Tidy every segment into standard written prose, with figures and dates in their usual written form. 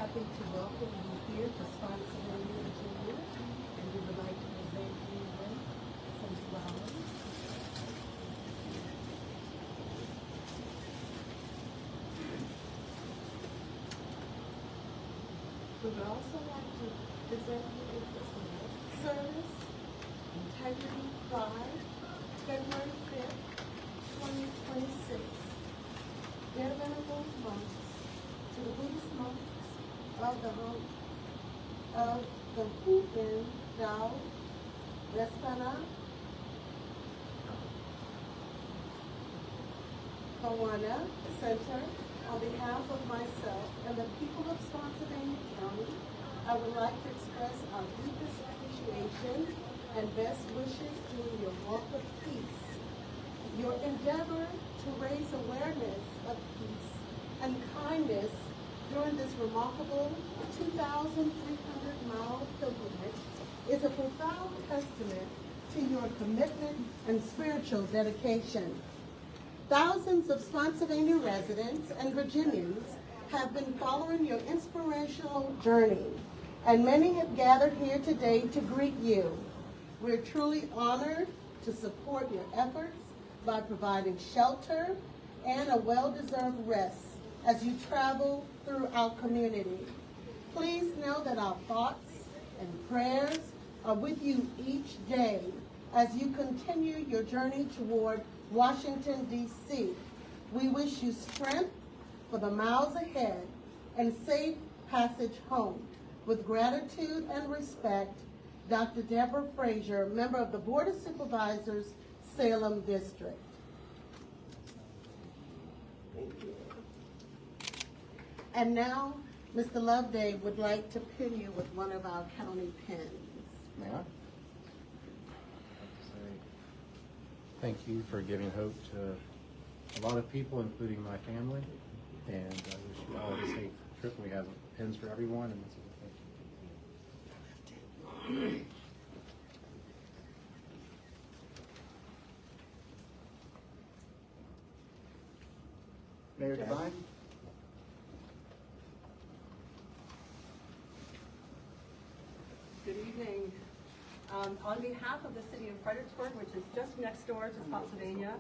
happy to welcome you here to Spotsylvania, Virginia, and we would like to present you with some flowers. We would also like to present you with this award. Service, Integrity, Pride, February 5th, 2026. Dear Venerable monks, to the Buddhist monks of the Hubin Dao Respana Kawana Center, on behalf of myself and the people of Spotsylvania County, I would like to express our deepest appreciation and best wishes during your walk of peace. Your endeavor to raise awareness of peace and kindness during this remarkable 2,300-mile pilgrimage is a profound testament to your commitment and spiritual dedication. Thousands of Spotsylvania residents and Virginians have been following your inspirational journey, and many have gathered here today to greet you. We're truly honored to support your efforts by providing shelter and a well-deserved rest as you travel through our community. Please know that our thoughts and prayers are with you each day as you continue your journey toward Washington, D.C. We wish you strength for the miles ahead and safe passage home. With gratitude and respect, Dr. Deborah Frazier, member of the Board of Supervisors, Salem District. Thank you. And now, Mr. Loveday would like to pin you with one of our county pins. May I? Thank you for giving hope to a lot of people, including my family, and I wish you all a safe trip. We have pins for everyone, and that's all. Thank you. Mayor Devine. Good evening. On behalf of the city of Fredericksburg, which is just next door to Spotsylvania,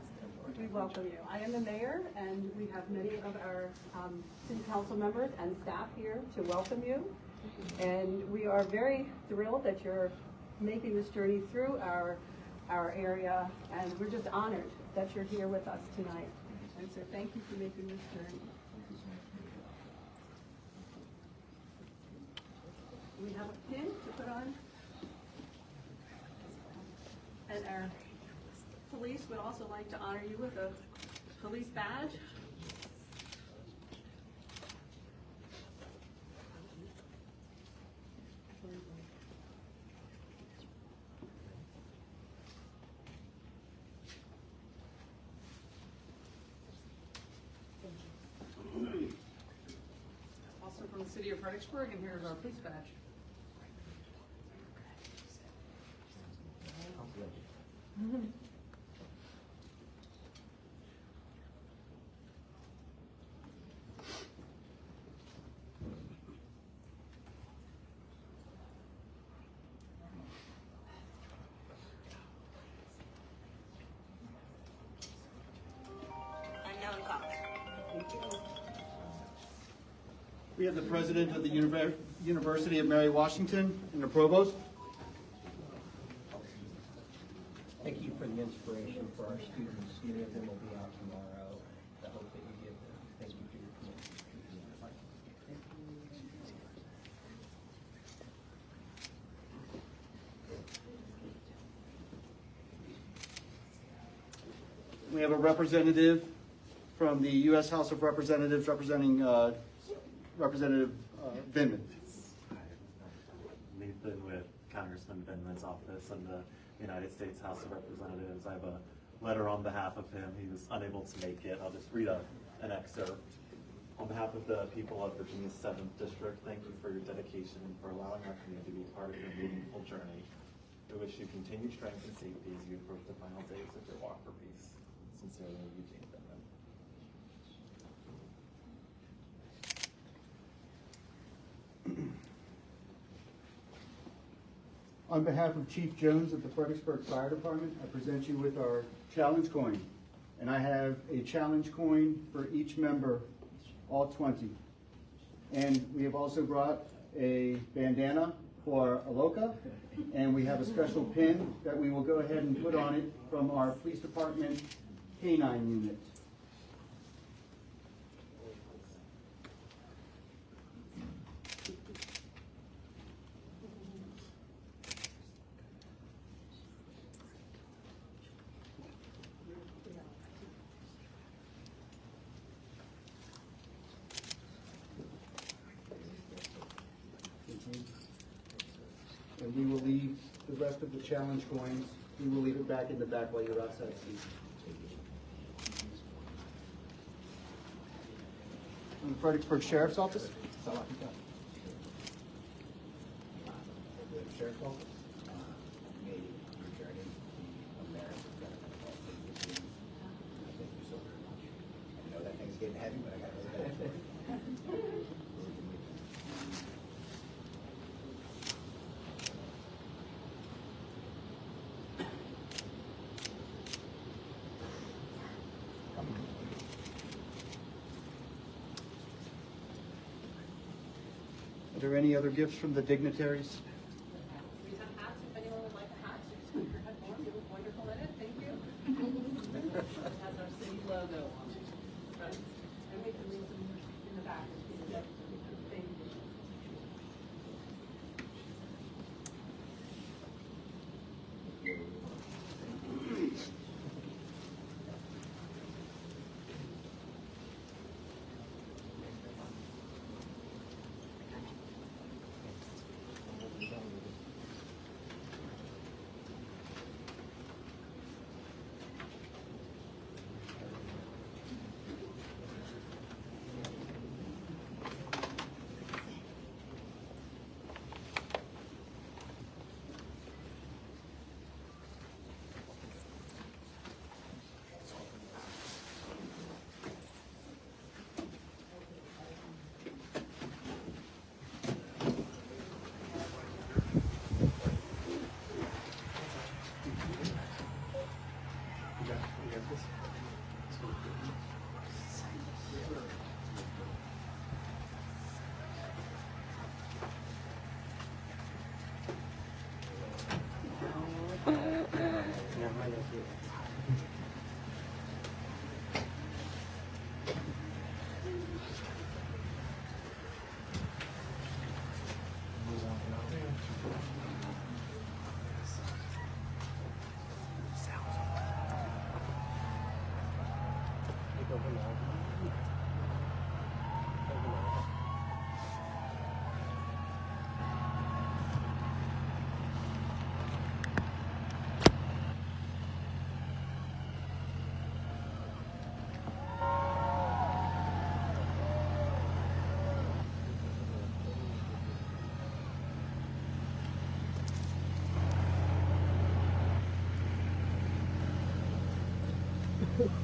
we welcome you. I am the mayor, and we have many of our city council members and staff here to welcome you. And we are very thrilled that you're making this journey through our area, and we're just honored that you're here with us tonight. And so thank you for making this journey. We have a pin to put on. And our police would also like to honor you with a police badge. Also from the city of Fredericksburg, and here's our police badge. We have the president of the University of Mary Washington and the provost. Thank you for the inspiration for our students. Many of them will be out tomorrow. The hope that you give them. Thank you for your commitment. We have a representative from the U.S. House of Representatives representing Representative Vindman. Nathan with Congressman Vindman's office in the United States House of Representatives. I have a letter on behalf of him. He was unable to make it. I'll just read an excerpt. On behalf of the people of Virginia's 7th District, thank you for your dedication and for allowing our community to be part of your meaningful journey. We wish you continued strength and safety as you approach the final days of your walk for peace. Sincerely, Eugene Vindman. On behalf of Chief Jones of the Fredericksburg Fire Department, I present you with our challenge coin. And I have a challenge coin for each member, all 20. And we have also brought a bandana for Aloka, and we have a special pin that we will go ahead and put on it from our police department canine unit. And we will leave the rest of the challenge coins, we will leave it back in the back while you're outside. From the Fredericksburg Sheriff's Office. Sheriff's Office, may returning the American benefit. Thank you so very much. I know that thing's getting heavy, but I got really bad for it. Are there any other gifts from the dignitaries? We have hats, if anyone would like a hat, so just keep your head warm, you look wonderful in it, thank you. It has our city logo on it, right? And we can leave them in the back if you like. Thank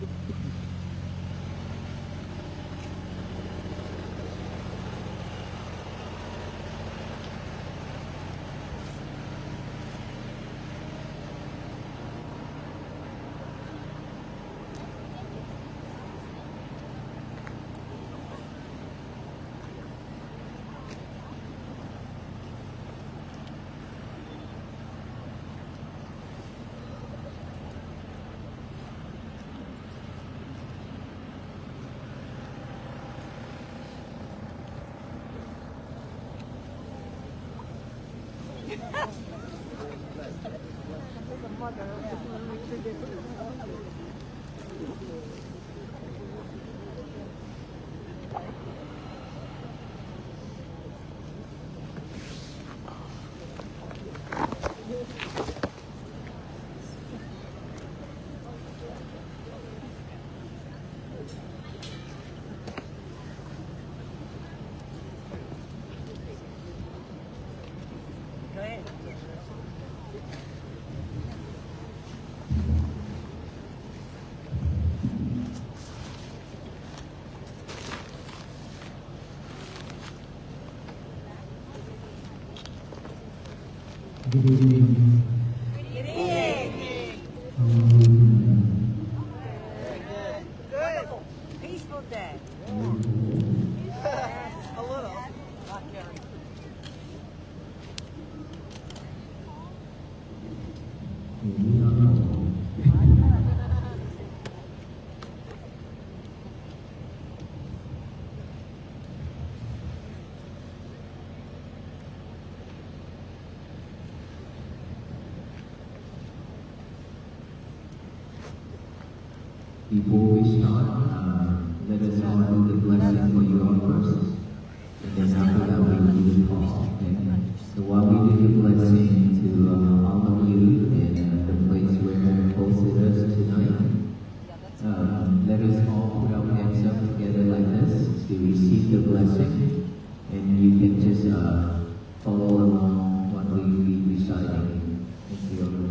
you. Peaceful day. A little, not very. Before we start, let us all do the blessing for you all first. And then after that, we do the call. Okay? So while we do the blessing to all of you in the place where hosted us tonight, let us all put our hands up together like this to receive the blessing. And you can just follow along what we be reciting. Thank you.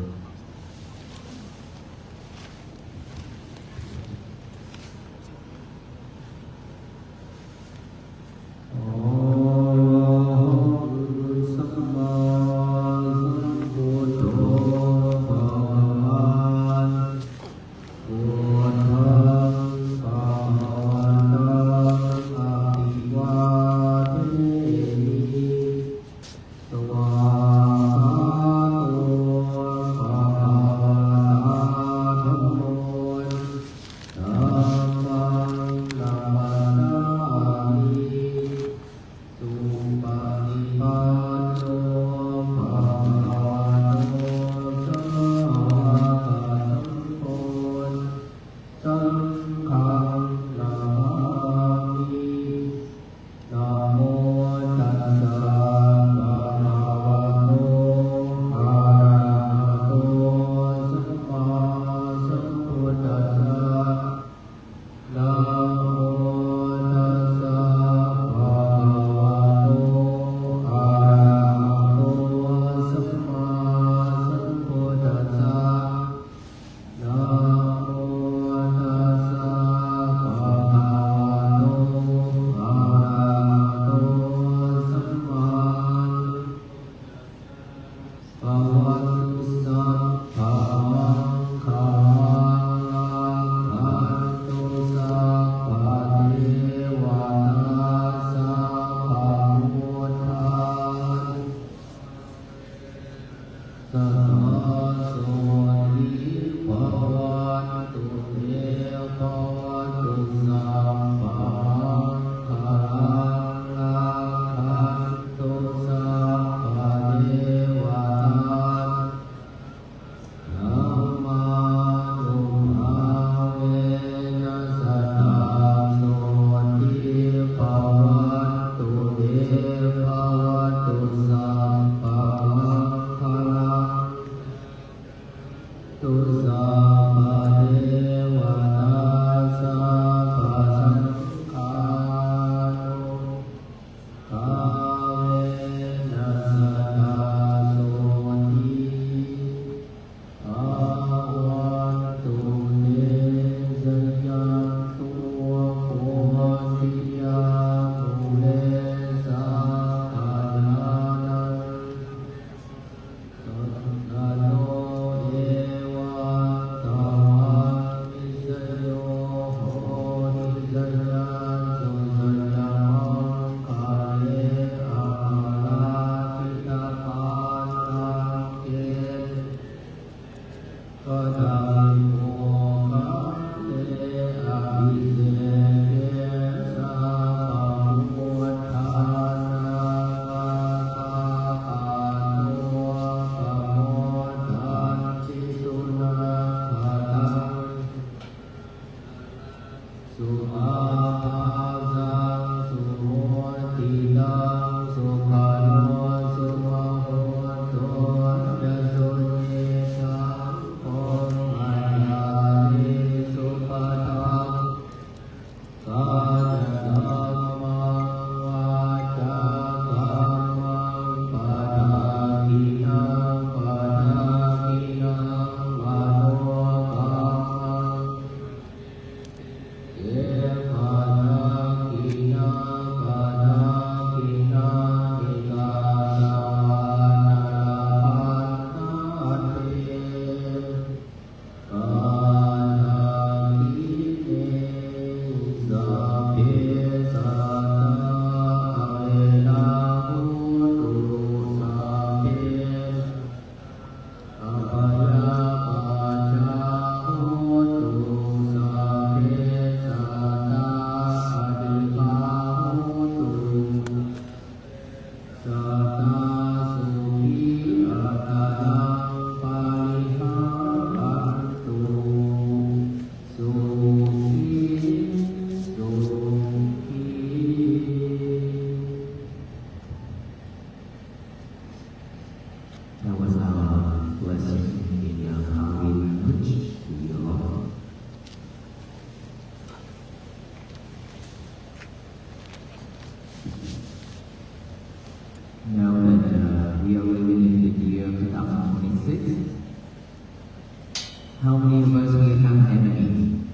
How many of us here have enemies?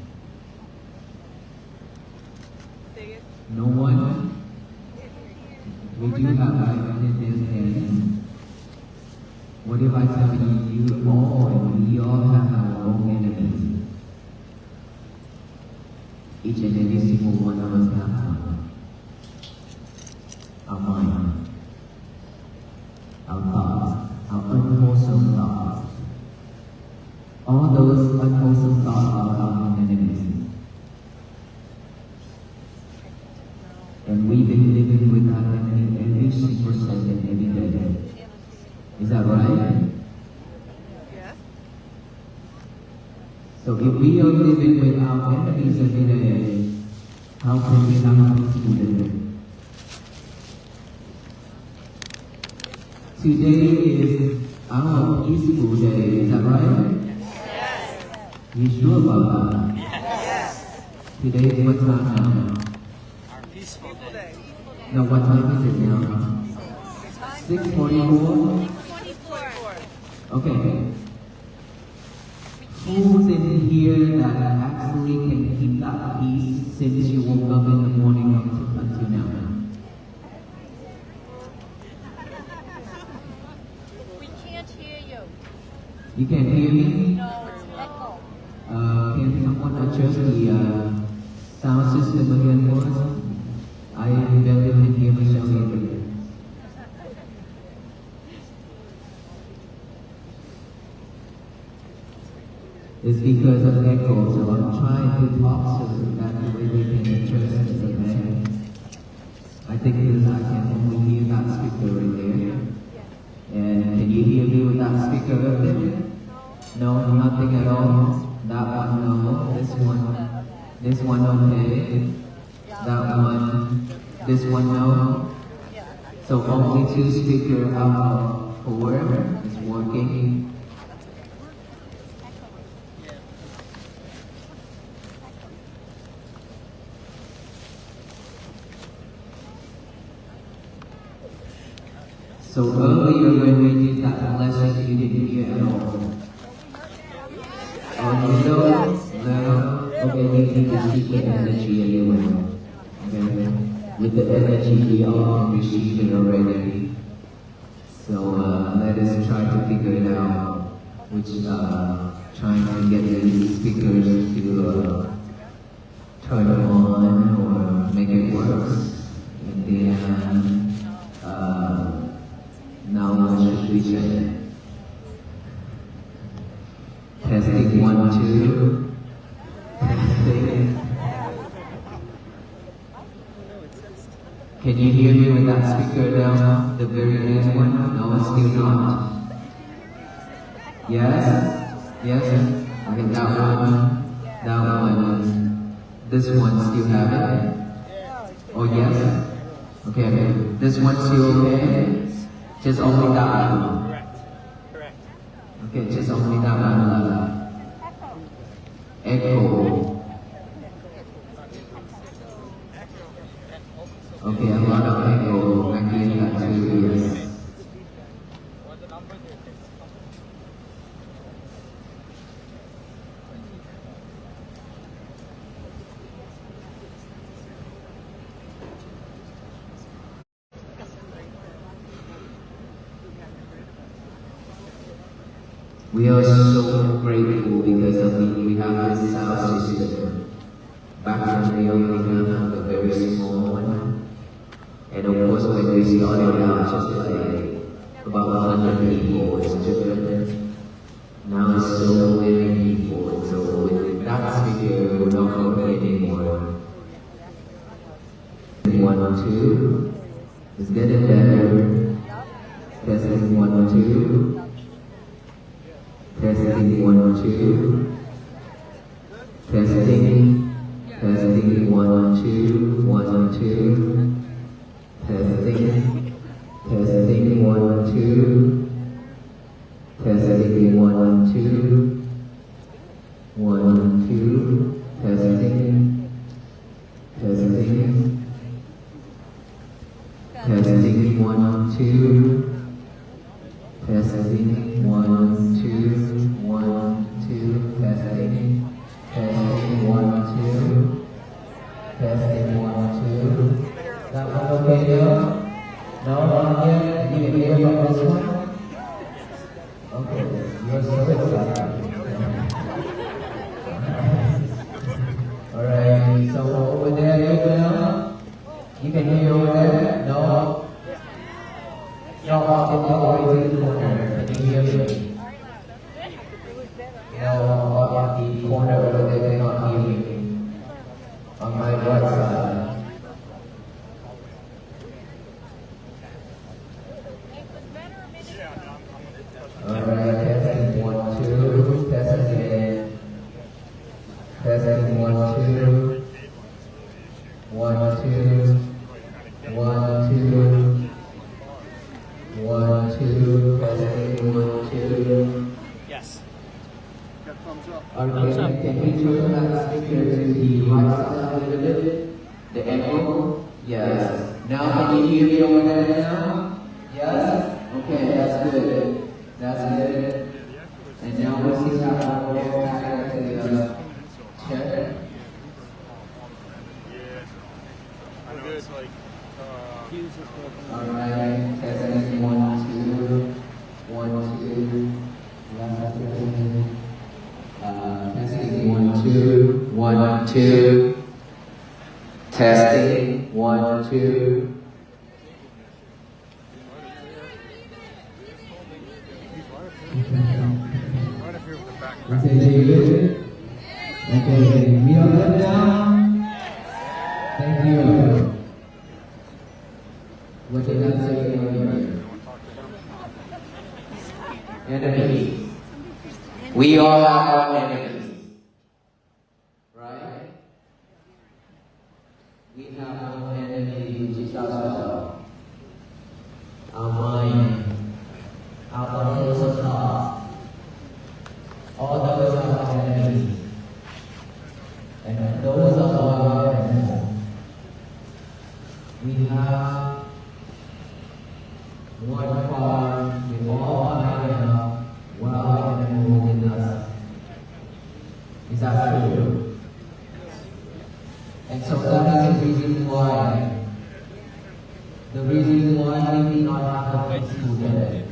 No one? We do have enemies. What if I tell you all and we all have our own enemies? Each and every single one of us have one. Our mind, our thoughts, our unwholesome thoughts. All those unwholesome thoughts are our enemies. And we've been living with that enemy every single second, every day. Is that right? Yes. So if we are living with our enemies every day, how can we have peace living? Today is our peaceful day, is that right? Yes. You sure about that? Yes. Today is what time now? Peaceful day. No, what time is it now? 6:44? 24. Okay. Who's in here that actually can keep that peace since you woke up in the morning until now? We can't hear you. You can hear me? No, it's echo. Can someone adjust the sound system again for us? I barely can hear myself either. It's because of echo, so I'm trying to talk so that the way we can adjust it, okay? I think because I can only hear that speaker right there. And can you hear me with that speaker right there? No, nothing at all. That one, no. This one, okay. That one, this one, no. So only 2 speakers out of 4 is working. So earlier when we did that lesson, you didn't hear at all. Oh, you don't? No? Okay, we need to keep the energy anyway. Okay? With the energy, we all received it already. So let us try to figure it out. Which, trying to get these speakers to turn on or make it work. And then, now what should we say? Testing 1, 2. Testing. Can you hear me with that speaker down the very end one? No, still not. Yes? Yes? Okay, that one. That one. This one still have it? Oh yes? Okay, this one still okay? Just only that one. Correct. Okay, just only that one. Echo. Okay, a lot of echo. I hear that too, yes. We are so grateful because we have this sound system. Back then we only have a very small one. And of course when we started out just like about 100 people, it's different. Now it's so many people, and so with that speaker we're not going anymore. 1, 2. It's getting better. Testing 1, 2. Testing 1, 2. Testing. Testing 1, 2. 1, 2. Testing. Testing 1, 2. Testing 1, 2. 1, 2. Testing. Testing. Testing 1, 2. Testing 1, 2. 1, 2. Testing. Testing 1, 2. Testing 1, 2. That one okay now? No, not yet. You can hear from this one? Okay, you're so excited. Alright, so over there, you now? You can hear over there? No? No, all the way to the corner. Can you hear me? No, all in the corner over there, they not hear me. On my right side. Alright, testing 1, 2. Testing again. Testing 1, 2. 1, 2. 1, 2. 1, 2. Testing 1, 2. Yes. Okay, can we turn that speaker to the right side a little bit? The echo? Yes. Now can you hear me over there now? Yes? Okay, that's good. That's good. And now we see how we'll go back to the chair. Alright, testing 1, 2. 1, 2. Last testing. Testing 1, 2. 1, 2. Testing 1, 2. Okay, good. Okay, we are good now. Thank you. What did I say earlier? Enemies. We are our enemies. Right? We have one enemy, which is ourselves. Our mind. Our unwholesome thoughts. All those are our enemies. And those are our weapons. We have one far with all high enough while within us. Is that true? And so that is the reason why. The reason why we do not have a peaceful day.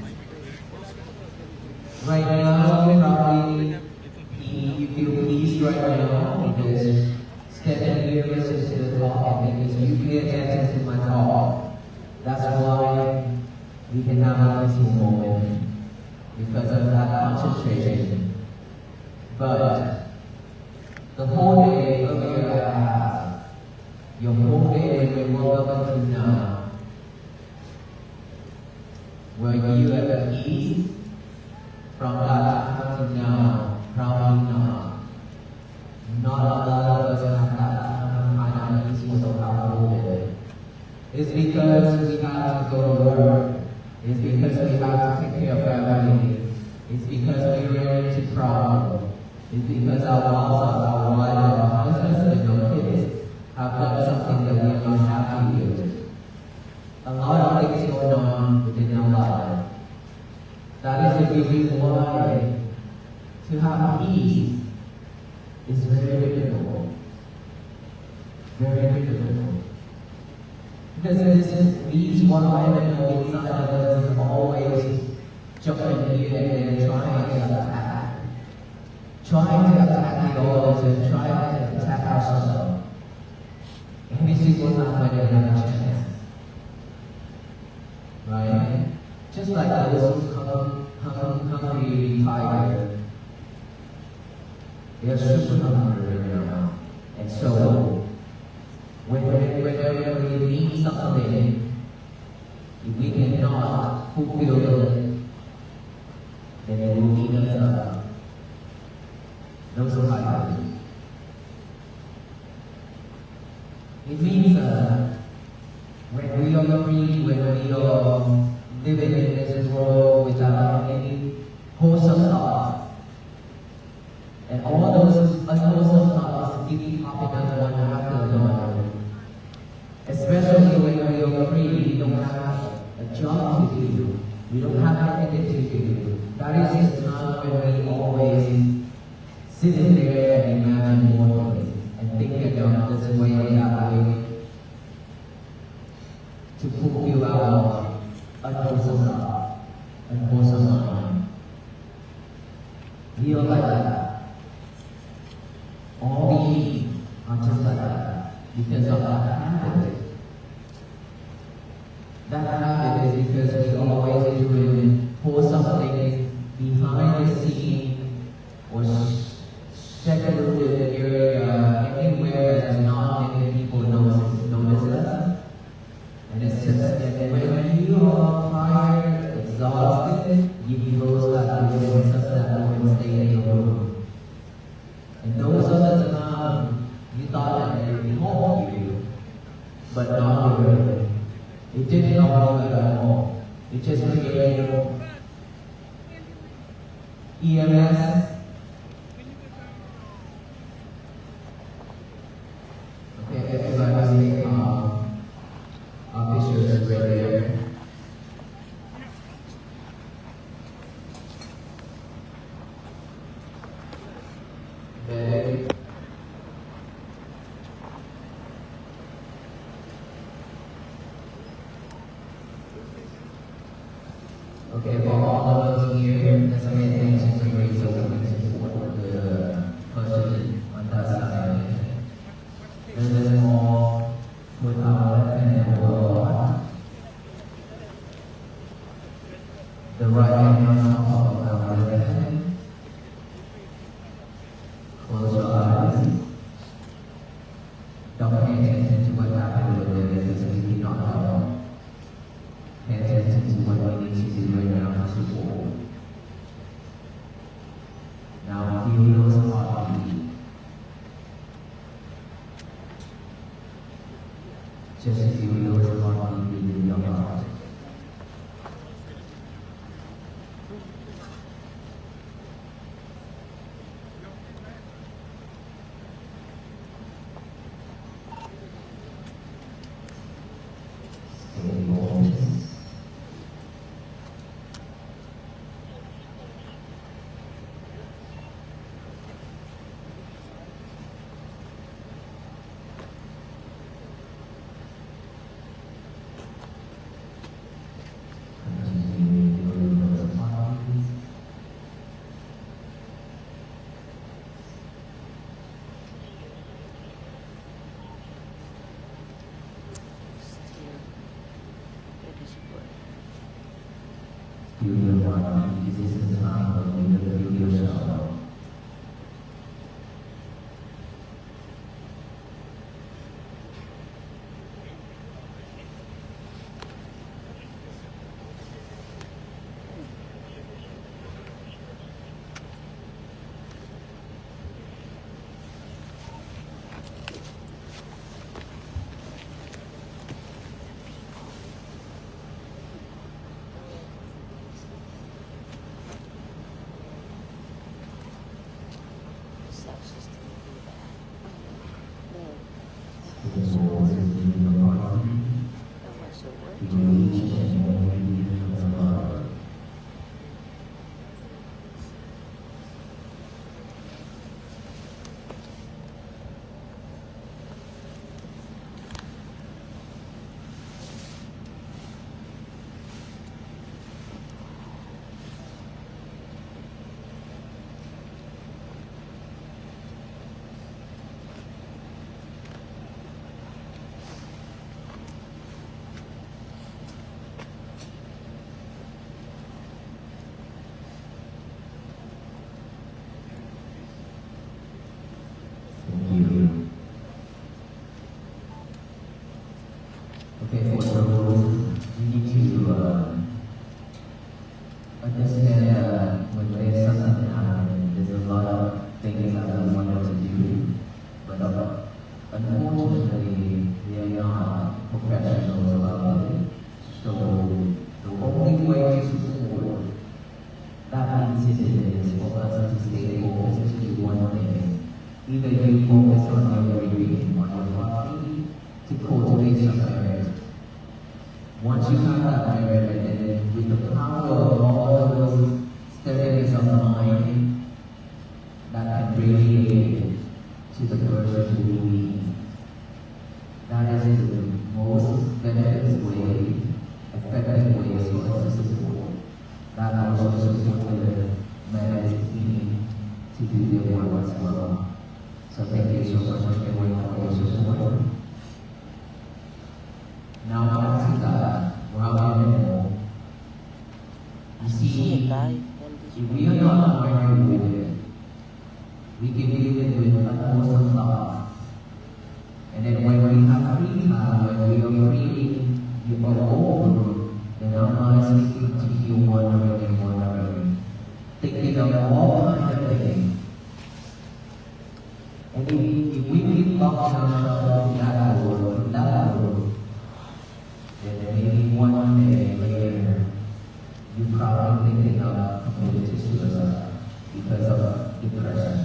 Right now, probably you feel peace right now because standing here listens to the talk and because you pay attention to my talk. That's why we can have a peaceful moment because of that concentration. But the whole day earlier I had, your whole day when you woke up until now, were you at peace? From that time to now, probably not. Not a lot of us have that kind of peace with our whole day. It's because we have to go to work. It's because we have to take care of family. It's because we run into problems. It's because our boss, our wife, our husbands, and our kids have done something that we are not happy with. A lot of things going on within our lives. That is the reason why to have peace is very difficult. Very difficult. Because these one element inside of us is always jumping here and there trying to attack. Trying to attack the others and trying to attack ourselves. Every single time when we have a chance. Right? Just like those hungry tiger. They are super hungry right now. And so, whenever we need something, if we cannot fulfill it, then it will eat us up. Those are tigers. It means when we are free, when we are living in this world without any wholesome thoughts, and all those unwholesome thoughts keep popping up one after another. Especially when we are free, we don't have a job to do, we don't have anything to do. That is the time when we always sitting there and imagine more things and think about this way or that way to fulfill our unwholesome love, unwholesome mind. We are like that. All we are just like that because of that habit. That habit is because we always doing wholesome things behind the scene or speculative area anywhere that's not many people notice us. And it's just that when you are tired, exhausted, you close that door and shut that door and stay in your room. And those other times, you thought that it would help you, but not really. It didn't help you at all. It just created EMS. Okay, everybody, officials right there. Okay. Okay, for all of us here, let's make things pretty so we can support the person on that side. And then all put our left hand over the right hand on top of our left hand. Close your eyes. Don't pay attention to what happened with it because we did not know. Pay attention to what we need to do right now to support. Now feel those heartbeat. Just feel those heartbeat within your heart. Stay focused. Continue feeling those heartbeats. Feel your heartbeat. This is the time for you to feel yourself. Okay, for those, you need to understand that when there's something happening, there's a lot of things that we wanted to do, but unfortunately, they are not professionals about it. So the only way to support that incident is for us to stay focused to do one thing. Either you focus on your breathing, on your body, to cultivate some merit. Once you have that merit, and then with the power of all of those steadiness of the mind, that can bring as well. So thank you so much everyone for your support. Now back to the round table. You see, if we are not arguing with it, we can do it with utmost of love. And then when we have free time, when we are free, you are over, then our minds will continue wandering and wandering, thinking of all kinds of things. And if we keep locking ourselves in that world, then maybe one day later, you probably thinking of committing suicide because of depression.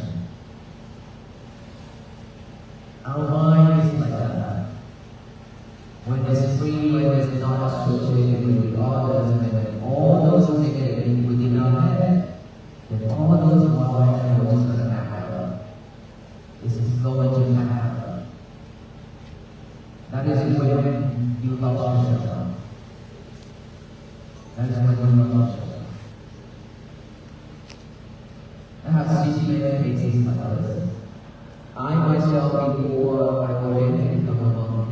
Our mind is like that. When it's free, when it's not associated with the others, when all those things within our head, then all those wild animals are going to happen. This is going to happen. That is when you lost yourself. That is when you lost yourself. I have seen many cases like this. I myself, before I go in and become a monk,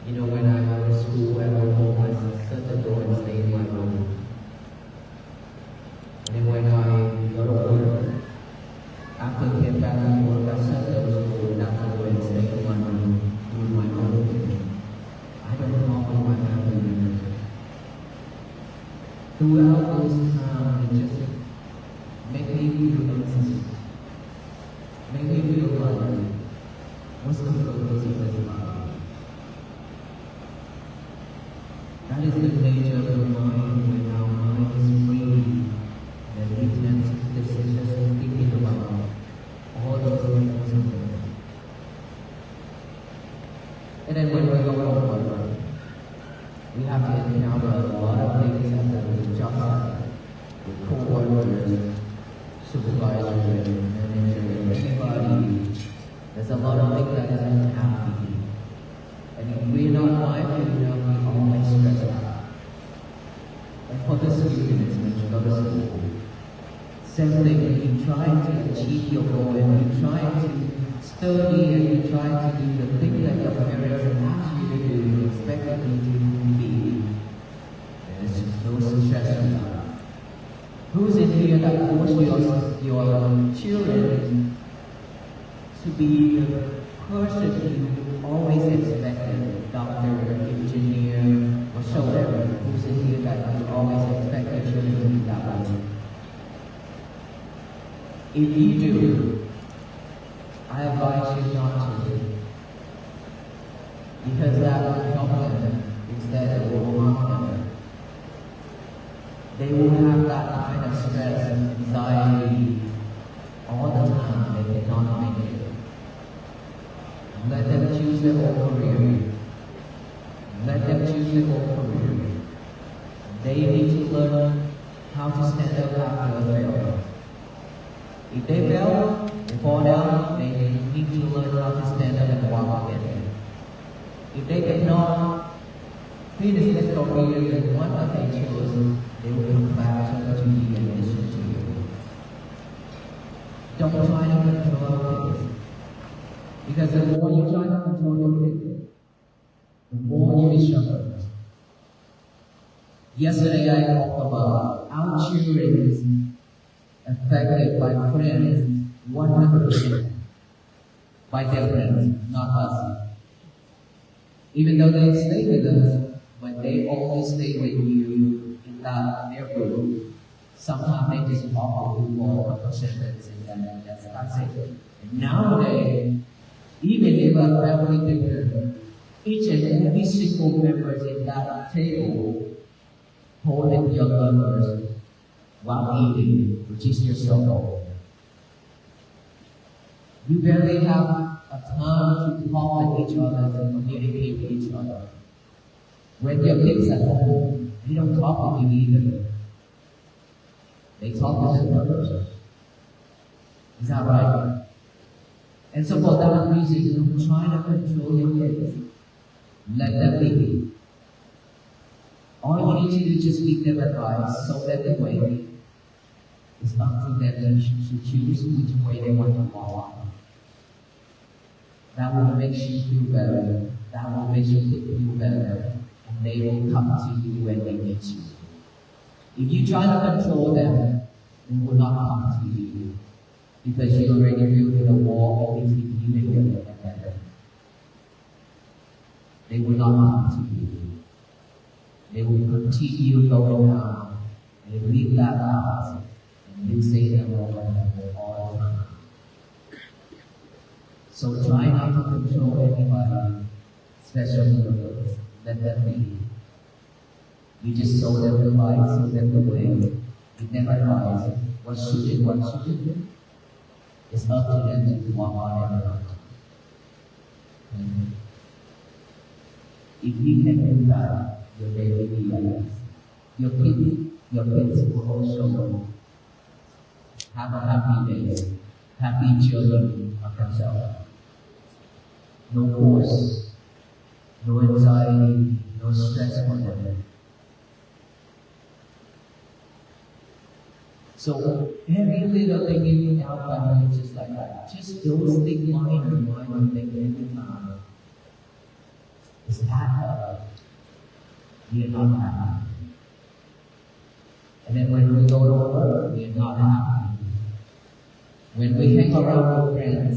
when I go to school, I go home, I shut the door and stay in my room. And then when I go to work, after I get back to work, I shut the door and after go and stay in my room, doing my own thing. I don't talk with my family members. Throughout those times, it just make me feel innocent. Make me feel like, what's the purpose of this life? That is the nature of the mind when our mind is free. Then we tend to just thinking about all those things. And then when we go to work, we have to encounter a lot of things at the job site, with co-workers, supervisors, managers, anybody. There's a lot of things that doesn't have to be. And if we're not mindful enough, we always stress out. And for the students, when you go to school, same thing, when you try to achieve your goal, and you try to study, and you try to do the thing that your parents ask you to do, and expect you to be, there's just no stress about. Who's in here that force your children to be the person you always expected, doctor, engineer, whatsoever? Who's in here that you always expect your children to be that way? If you do, I advise you not to, because that will help them instead it will harm them. They will have that kind of stress and anxiety all the time. They cannot make it. Let them choose their own career. Let them choose their own career. They need to learn how to stand up after a failure. If they fail, they fall down, they need to learn how to stand up and walk again. If they cannot finish their career in one that they chose, they will come back to you and listen to you. Don't try to control things. Because the more you try to control things, the more you will suffer. Yesterday I talked about our children is affected by friends 100%. By their friends, not us. Even though they stay with us, but they always stay with you in that their group. Sometimes they just talk to you for a percentage and then that's it. And nowadays, even if a family dinner, each and every single member in that table holding your lovers while eating, which is your circle. You barely have a time to talk with each other and communicate with each other. When your kids at home, they don't talk with you either. They talk with their brothers. Is that right? And so for that reason, don't try to control your kids. Let them be. All you need to do is just give them advice, so that they wait. It's up to them to choose which way they want to walk. That will make you feel better. That will make you feel better. And they will come to you when they need you. If you try to control them, they will not come to you. Because you already built a wall between you and them. They will not come to you. They will continue going on and leave that out and you say them over all the time. So try not to control anybody, especially girls. Let them be. You just show them the light, show them the way. You never advise what should and what shouldn't. It's up to them to walk on their own. If you can do that, your day will be better. Your kids will also have a happy day, happy journey of themselves. No force, no anxiety, no stress for them. So every little thing in our family is just like that. Just don't think mind and think every time. It's happy. We are not happy. And then when we go to work, we are not happy. When we hang around with friends,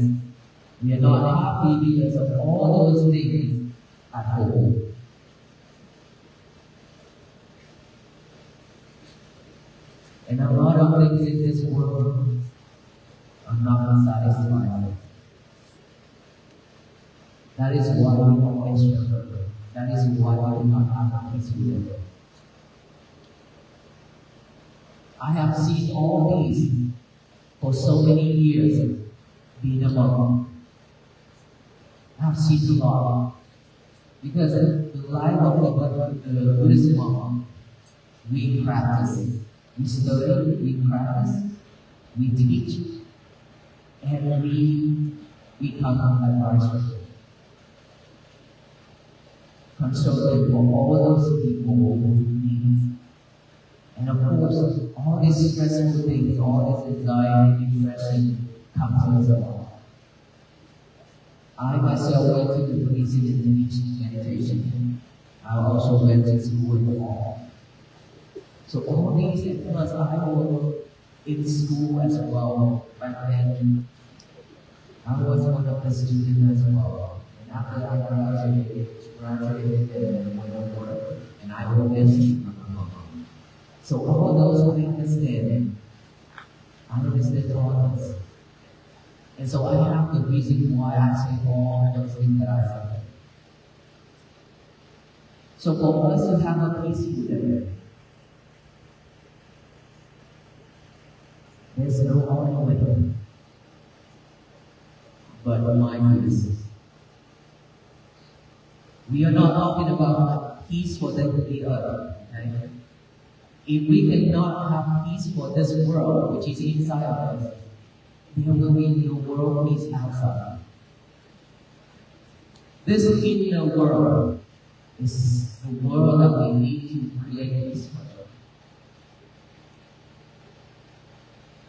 we are not happy because of all those things at home. And a lot of things in this world are not satisfying. That is why we always struggle. That is why we do not have peace with it. I have seen all these for so many years being a monk. I have seen a lot. Because the life of the Buddhist monk, we practice. We study, we practice, we teach, and we become advisors. Consulting for all those people who need. And of course, all these stressful things, all this anxiety, depression comes as well. I myself went to the Buddhist and teach meditation. I also went to school in all. So all these, and plus I was in school as well. Back then, I was one of the students as well. And after I graduated and went to work, and I was in. So all those I understand all this. And so I have the reason why I say all those things that I say. So for us to have a peaceful day, there's no other way but mindfulness. We are not talking about peace for the earth. Okay? If we cannot have peace for this world, which is inside of us, there will be no world peace outside. This inner world is the world that we need to create peace for.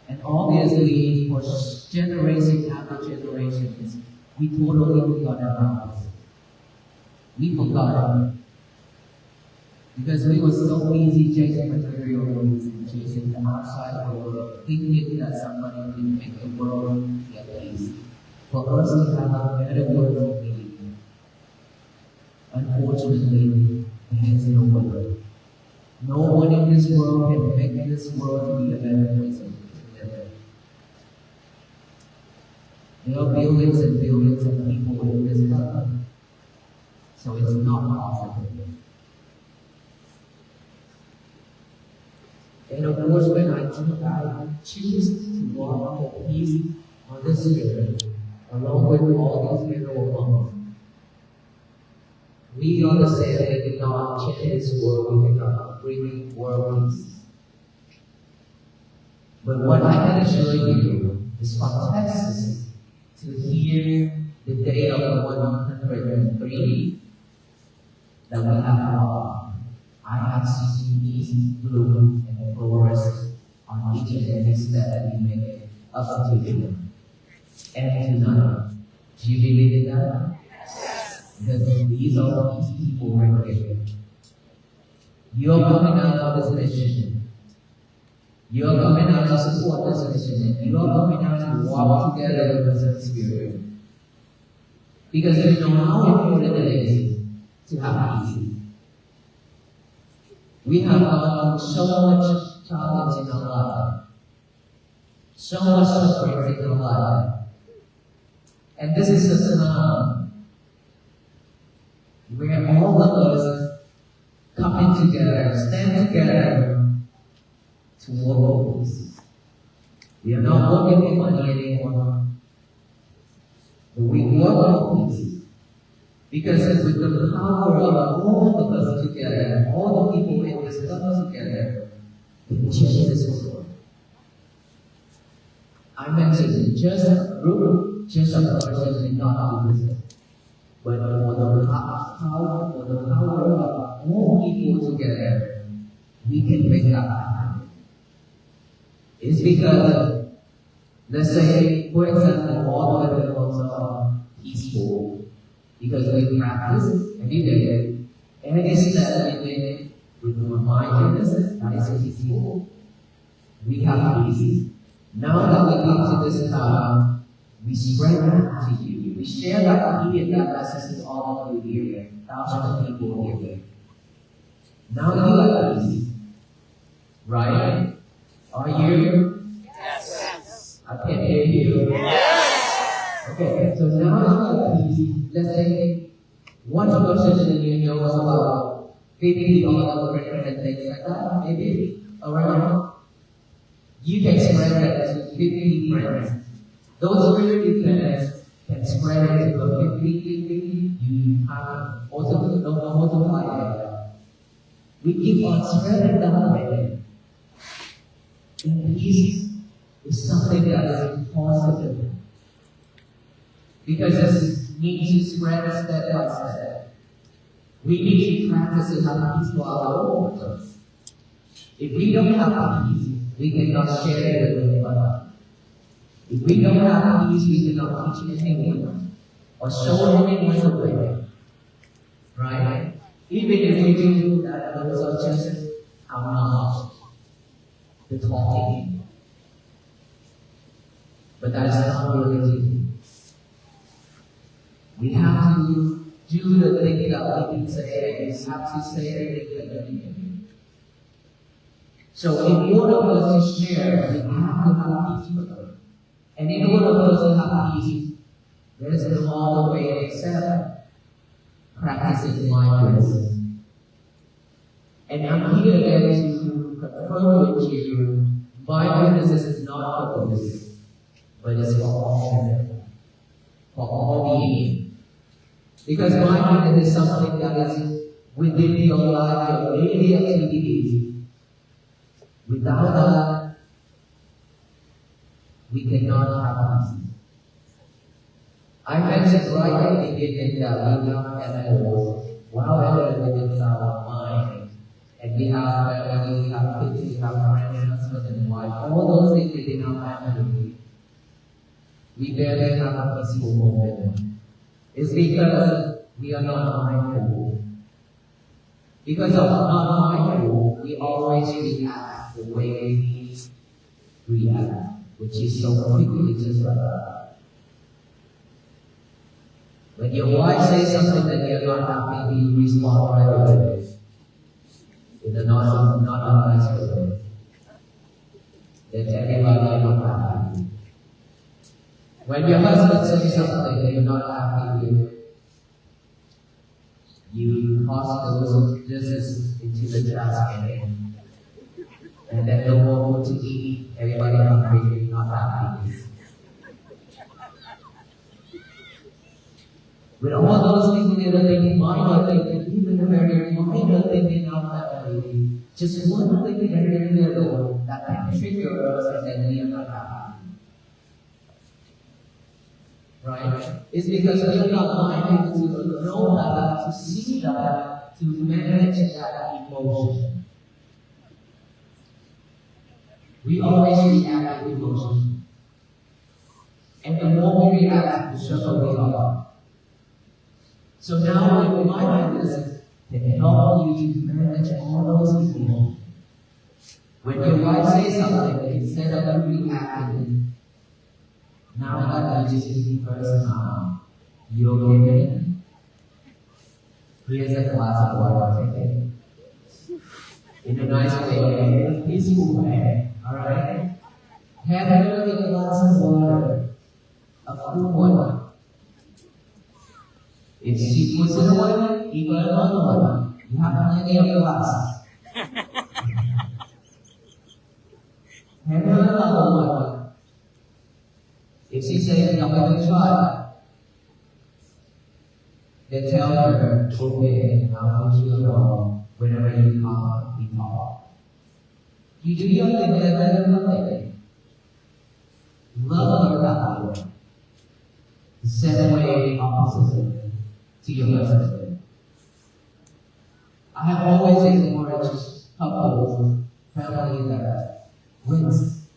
And obviously, for generation after generations, we totally forgot about this. We forgot it. Because we were so busy chasing material things and chasing the outside world, thinking that somebody can make the world get peace. For us to have a better world to be. Unfortunately, there is no way. No one in this world can make this world be a better place. There are billions and billions of people in this world, so it's not possible. And of course, when I choose to walk for peace on this journey, along with all these mineral monks, we understand that we cannot change this world, we cannot bring world peace. But what I can assure you is from Texas to hear the day of 103 that we have now. I have seen peace bloom and flourish on each each and every step that we make up to you. And tonight, do you believe in that? Because these are these people right here. You're coming out of this mission. You're coming out to support this mission. And you're coming out to walk together with the Spirit. Because you know how important it is to have peace. We have gone through so much challenge in our life. So much suffering in our life. And this is a time where all of us coming together, stand together to work for peace. We are not working for money anymore, but we work for peace. Because with the power of all of us together, all the people in this club together, we can change this world. I mentioned just a group, just a person did not do this. But for the power of all people together, we can make that happen. It's because, let's say, for example, all the levels are peaceful, because we practice every day, every step we make with mindfulness, that is peaceful. We have peace. Now that we get to this time, we spread that to you. We share that here, that message to all of you here, thousands of people here. Now you have peace, right? Are you? Yes. I can't hear you. Yes. Okay, so now you have peace. Let's say one person in you knows about $50 and things like that, maybe around. You can spread that to 50 friends. Those 50 friends can spread it to 50. You have also multiply that. We keep on spreading that way. And peace is something that is positive. Because this needs to spread step by step. We need to practice and have peace for our own. If we don't have peace, we cannot share it with anyone. If we don't have peace, we cannot teach anyone or show anyone the way. Right? Even if we do that, those are just our mouths, the talking. But that is not reality. We have to do the thing that we can say, and we have to say everything that we can do. So in order for us to share, we have to have peace with them. And in order for us to have peace, there is a small way except practicing mindfulness. And I'm here again to confirm with you, mindfulness is not for this, but it's for all, for all beings. Because mindfulness is something that is within your life, your daily activities. Without that, we cannot have peace. I mentioned right at the beginning that we have animals, wild animals within our mind. And we have family, we have kids, we have friends, husband and wife, all those things within our family. We barely have a peaceful moment. It's because we are not mindful. Because of not mindful, we always react the way we react, which is so quickly just like that. When your wife says something that you're not happy, you respond right away. In a not a nice way. Then everybody is not happy. When your husband says something that you're not happy with, you toss those dishes into the trash can. And then no more food to eat, everybody hungry, not happy. With all those things in the minor things, even a very minor thing in our family, just one thing very little that can trigger us and then we are not happy. Right? It's because we are not mindful to know that, to see that, to manage that emotion. we always react with emotion. And the more we react, the stronger we are. So now with my purpose to help you to manage all those emotions. When your wife says something, instead of you reacting, now that you just be personal, you okay with it? Here's a glass of water, take it. In a nice way, in a peaceful way, alright? Have her with a glass of water, of cool water. If she puts it away, you got another one. You have plenty of glasses. Have her another one. If she says, I'm going to try, then tell her, okay, I'll put you along whenever you come, we talk. You do your thing, let her love it. Love your power. The same way opposite to your husband. I have always encouraged couples, family that when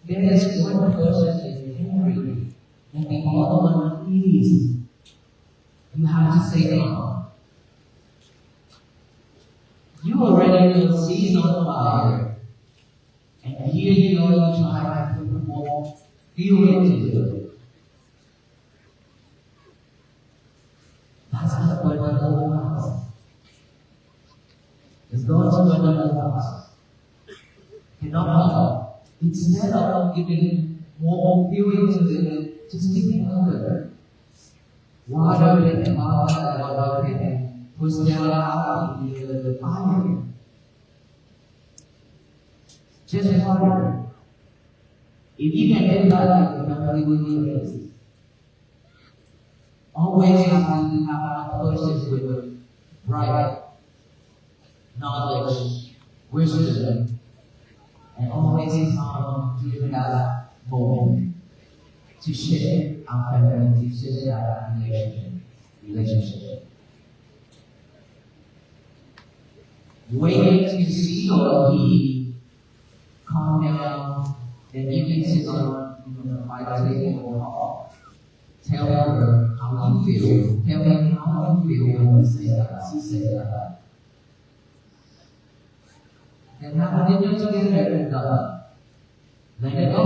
there is one person is angry and the other one is, you have to say no. You already know she's on fire, and here you know you try to put more fuel into it. That's not what the whole house. It's going to burn the whole house. Cannot help. Instead of giving more fuel to it, just give it another. Water and water can push down out the fire. Just water. If you can do that, your family will be amazing. Always have to have a person with bright knowledge, wisdom, and always come to that moment to share our family, to share our relationship. Wait to see or he calm down, then you can sit on my table or hall. Tell her how you feel. Tell him how you feel when you say that. She says that. Then have a dinner together and let it go.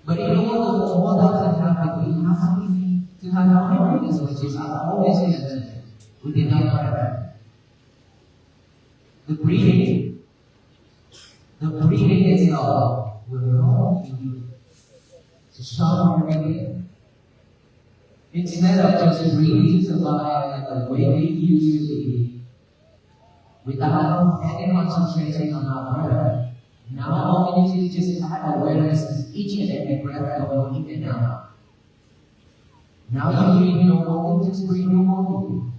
But in order for all that to happen, we have to have mindfulness, which is always mentioned within our prayer. The breathing itself will help you to sharpen everything. Instead of just breathing to survive the way we used to be, without any concentration on our breath, now all we need to just add awareness to each and every breath going in and out. Now you breathe normally, just breathe normally.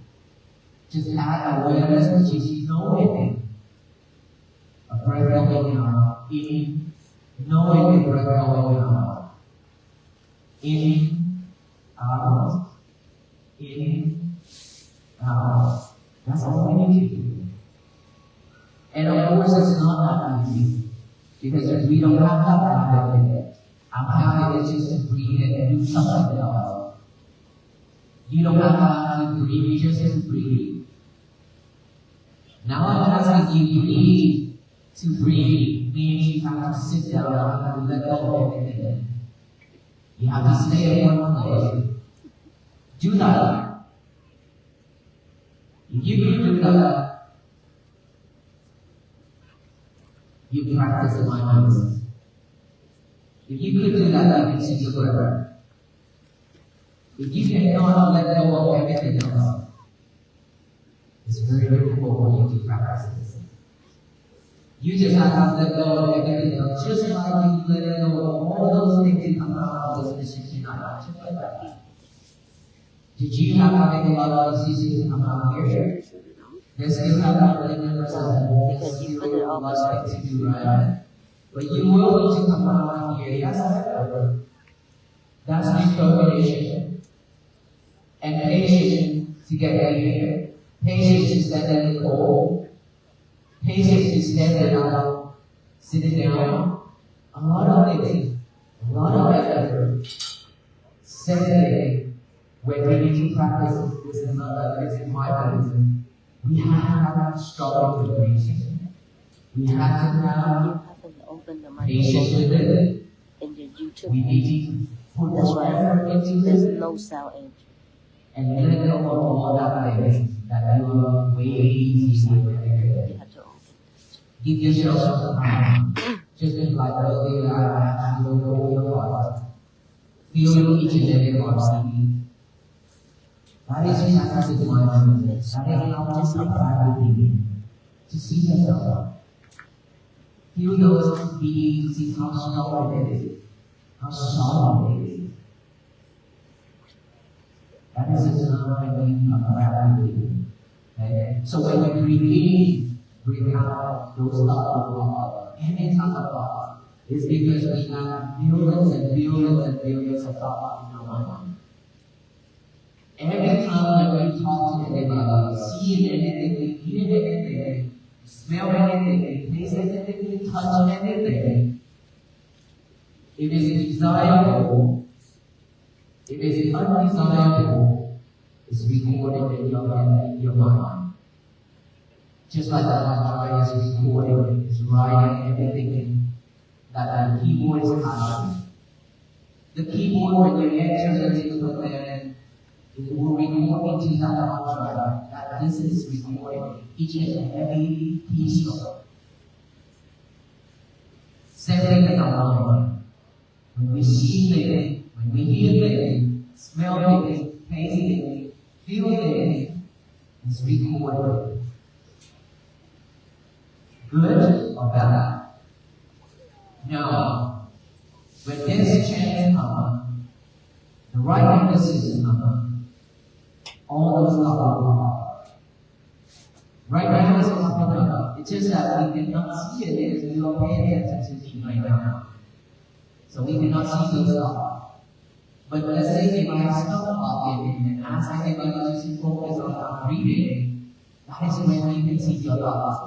Just add awareness, which is knowing a breath going out, in, knowing the breath going out, in, out, in, out. That's all we need to do. And of course, it's not that easy. Because we don't have that habit yet. Our habit is just to breathe and do something else. You don't have to breathe, just to breathe. Now I'm asking you breathe. To breathe means you have to sit down, you have to let go of everything. You have to stay in one place. Do that. If you can do that, you practice mindfulness. If you could do that, you can see the breath. If you cannot let go of everything else, it's very difficult for you to practice this. You just have to let go of everything else, just like you let go of all those things that come out of this mission tonight. Just like that. Did you have to make a lot of decisions come out here? They still have family members and still lots of things to do, right? But you will need to come out here. That's determination. And patience to get here. Patience to stand in the cold. patience to stand without sitting down, a lot of things, a lot of effort. Secondly, when we need to practice this mindfulness, we have to have struggle with patience. We have to have Open the patience with it. in your YouTube. We need to put That's more right. effort into There's this low sound entry. and let go of all that things that you are way easy with. You have to open. Give yourself some time. Just like earlier, I asked you to open your heart. Feel each and every heartbeat. That is practicing mindfulness. That is how to practice to see yourself. Feel those beings, see how strong it is, how solid it is. That is a time when we are practicing. Okay? So when we breathe in, breathe out, those thoughts, any type of thought, it's because we have billions and billions and billions of thoughts in our mind. Every time that we talk to anybody, see anything, hear anything, smell anything, taste anything, touch anything, it is desirable, it is undesirable, it's recorded in your mind. Just like the hard drive is recording, it's writing everything that the keyboard is typing. The keyboard, when you enter into it, it will record into that hard drive that this is recording each and every piece of it. Same thing with our mind. When we see things, when we hear things, smell things, taste things, feel things, it's recorded. Good or bad? Now, when this change comes, the right emphasis comes, all those thoughts. Right now it's popping up. It's just that we cannot see it because we don't pay attention to it right now. So we cannot see those thoughts. But let's say if I stop talking and ask everybody to focus on our breathing, that is when you can see your thoughts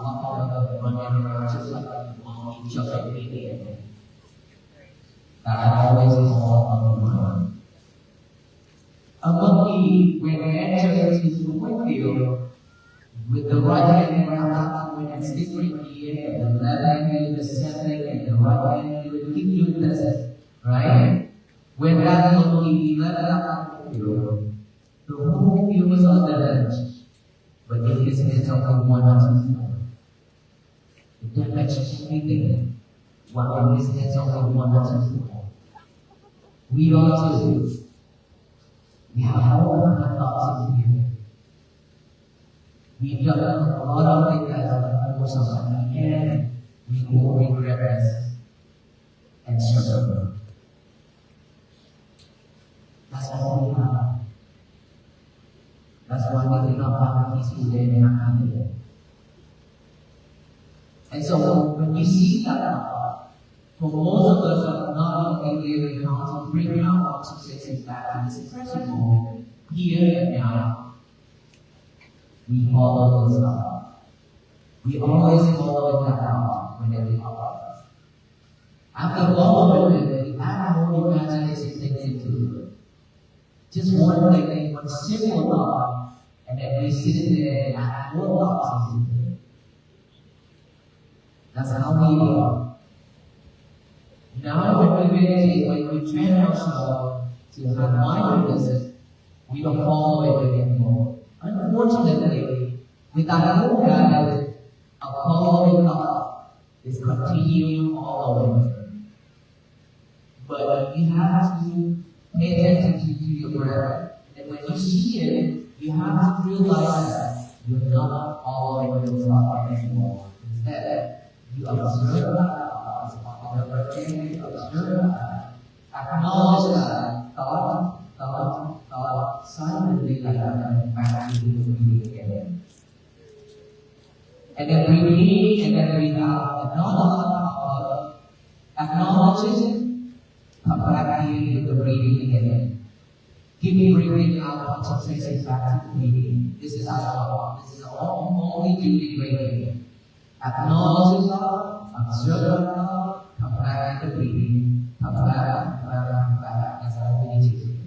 running around just like each other breathing. That I always call on the mind. A monkey, when it enters into the windfield, with the right hand round out when it's different here, and the left hand doing the same thing, and the right hand doing keep doing this, right? When that monkey left out the field, the whole field was on the edge, but in his hands only one or two. The damage is everything, while in his hands only one or two. We ought to. We have all kinds of thoughts in here. We've done a lot of things that are for something, and we will regret this and struggle. That's all we have. That's why we cannot have a peaceful day and a happy day. And so when you see that, for most of us are not only living how to bring our observations back in this present moment, here and now, we follow those thoughts. We always follow that out whenever we are. After following it, we add more imagination things into it. Just one thing, one simple thought, and then we sit there and add more thoughts into it. That's how we are. Now when we meditate, when we train ourselves to have mindfulness, we don't follow it anymore. Unfortunately, with that old habit of following thought, it's continuing following. But you have to pay attention to your breath. And when you see it, you have to realize that you're not following the thought anymore. Instead, you observe that. Observe that, acknowledge that thought, silently like that, back to the breathing again. And then breathe in and then breathe out. Acknowledge it, come back here with the breathing again. Keep breathing out, concentration back to the breathing. This is our thought. This is our only breathing. Acknowledge God, observe God, come back into breathing, come back as a community.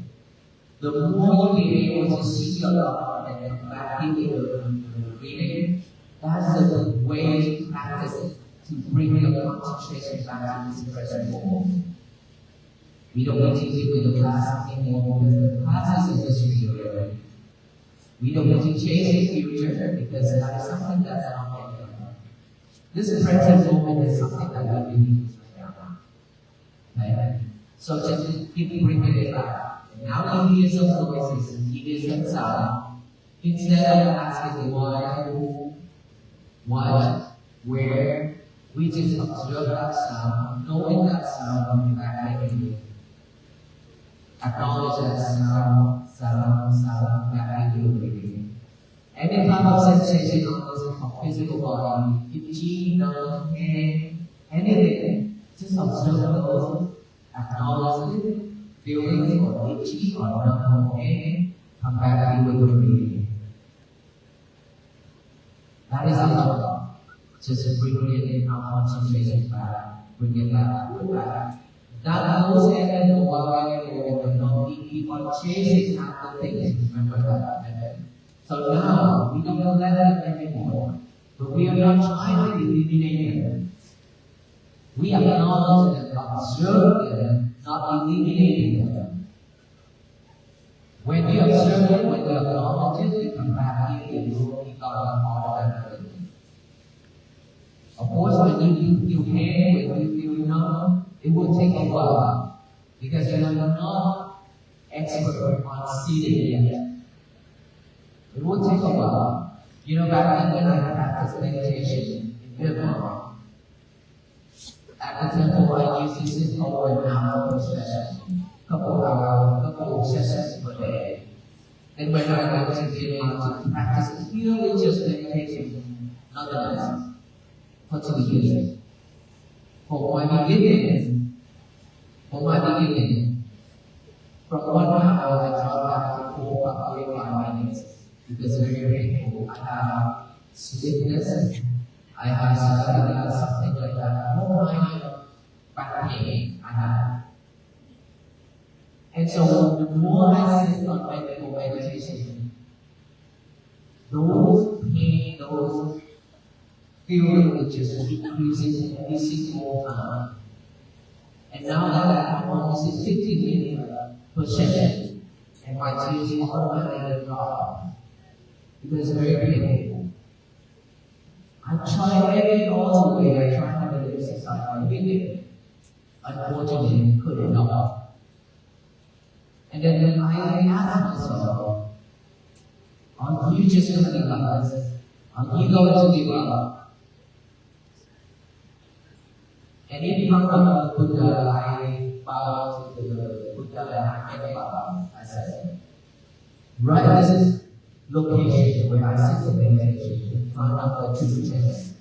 The more you be able to see God and come back into breathing, that's the way to practice to bring your concentration back to this present moment. We don't need to give the past anymore because the past is in history already. We don't need to chase the future because that is something that's not yet done. This present moment is something that we need right now. Okay? So just keep bringing it back. Now you hear some voices, you hear some sound. Instead of asking why, who, what, where, we just observe that sound, knowing that sound back in. Acknowledge that sound back in. Any type of sensation on the physical body, itchy, numb, pain, anything, just observe those, acknowledge it, feelings or itchy or numb or pain, come back in with the breathing. That is our job. Just bring it in our concentration back, bring it back, put it back. That goes in and while we keep on chasing after things, remember that. So now, we don't let them anymore, but we are not trying to eliminate them. We acknowledge them, observe them, not eliminating them. When we observe it, when we acknowledge it, we come back in and we keep our heart and everything. Of course, when you feel pain, when you feel numb, it will take a while because you are not expert on sitting yet. It will take a while. You know, back then when I practiced meditation in Myanmar, at the temple I used to sit over an hour per session, couple of sessions per day. Then when I went to Myanmar to practice purely just meditation, nothing else, for 2 years. For my beginning, from 1 hour I dropped back to 45 minutes because it's very painful. I have stiffness, I have something like that, no kind of back pain I have. And so the more I sit on meditation, those pain, those feelings just decreasing every single time. And now that I'm almost 50%, and my tears automatically drop because it's very painful. I tried all the way. I tried to do exercise every day. Unfortunately, couldn't help. And then I asked myself, are you just going to be like this? Are you going to give up? And in front of the Buddha, I bowed to the Buddha and I bowed. I said, right this location where I sit in meditation, in front of the two chairs,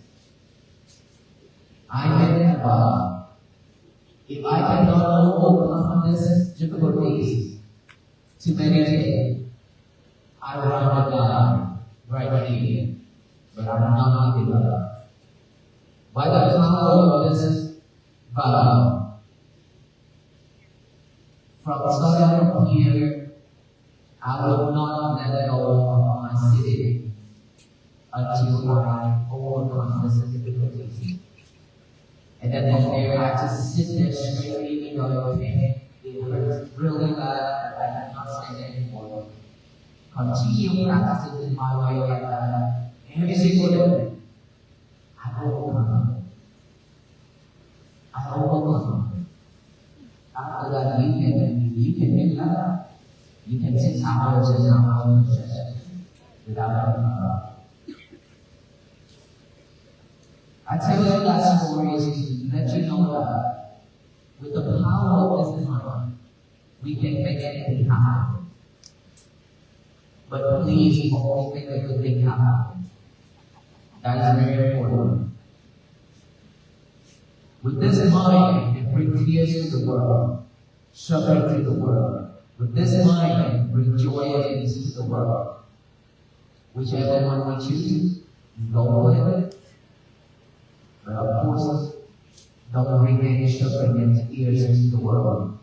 I had bowed. If I cannot overcome this difficulties to meditate, I would rather die right here, but I'm not giving up. By the power of this vow, from starting from here, I will not let go of my sitting until I overcome this difficulty. And then from there, I just sit there straight, even though it hurts really bad, I cannot stand anymore. Continue practicing my way like that every single day. I overcome. I overcome. After that, you can make that up. You can sit hours and hours in the session without having a I tell you that story is to let you know that with the power of this mind, we can make anything happen. But please only make a good thing happen. That is very important. With this mind, it brings tears to the world, suffering to the world. With this mind, it brings joy and peace to the world. Whichever one we choose, go with it. don't bring any sugar and tears into the world.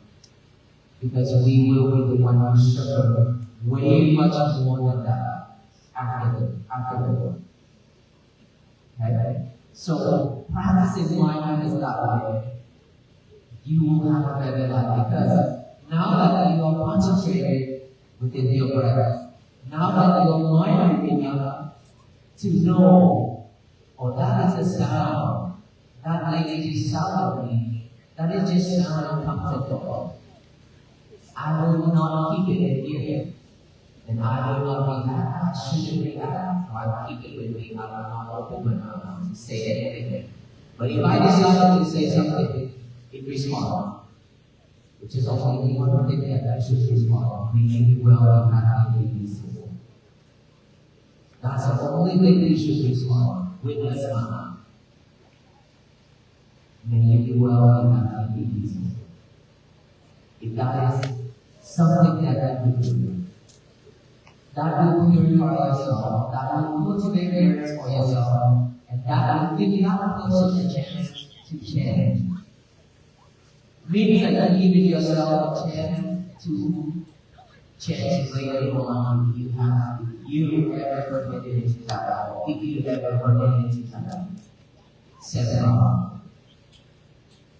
Because we will be the one who suffer way much more than that after the war. Okay? So practicing mindfulness that way, you will have a better life. Because now that you are concentrated within your breath, now that your mind is enough to know, oh, that is a sound, that lady just sounded me, that is just sound uncomfortable. I will not keep it in here. And I will not be happy. I shouldn't be happy. So I keep it with me. I will not open my mouth to say anything. But if I decide to say something, it responds. Which is only one thing that I should respond. Meaning well and happy and peaceful. That's the only thing you should respond. Witness honor. May you be well and happy and peaceful. If that is something that you do, that will purify yourself, that will cultivate merits for yourself, and that will give you that person a chance to change. Means that you're giving yourself a chance to change later on if you ever permitted it to happen, if you ever permitted it to happen. Seven.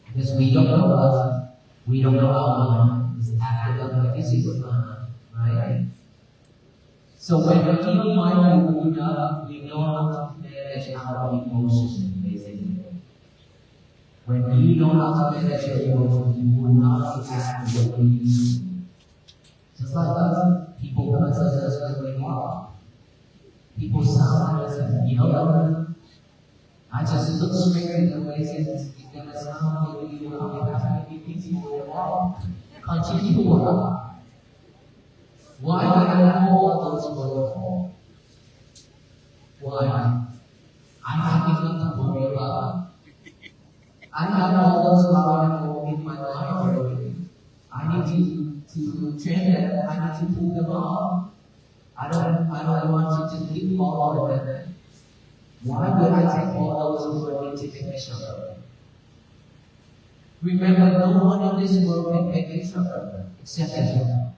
Because we don't know what, we don't know how long is active of the physical mind, right? So when we keep mindful enough, we know how to manage our emotions, basically. When you know how to manage your emotions, you will not react the way you used to. Just like us, people criticize us when we walk. People sound at us and yell at us. I just look straight in their faces and speak them as sound like you will have to be peaceful and walk. Continue to walk. Why do I have all those protocols? Why? I have enough to worry about. I have all those powerful in my life already. I need to train them. I need to pull them off. I don't want to just keep following them. Why would I take all those who are to make me suffer? Remember, no one in this world can make you suffer except yourself.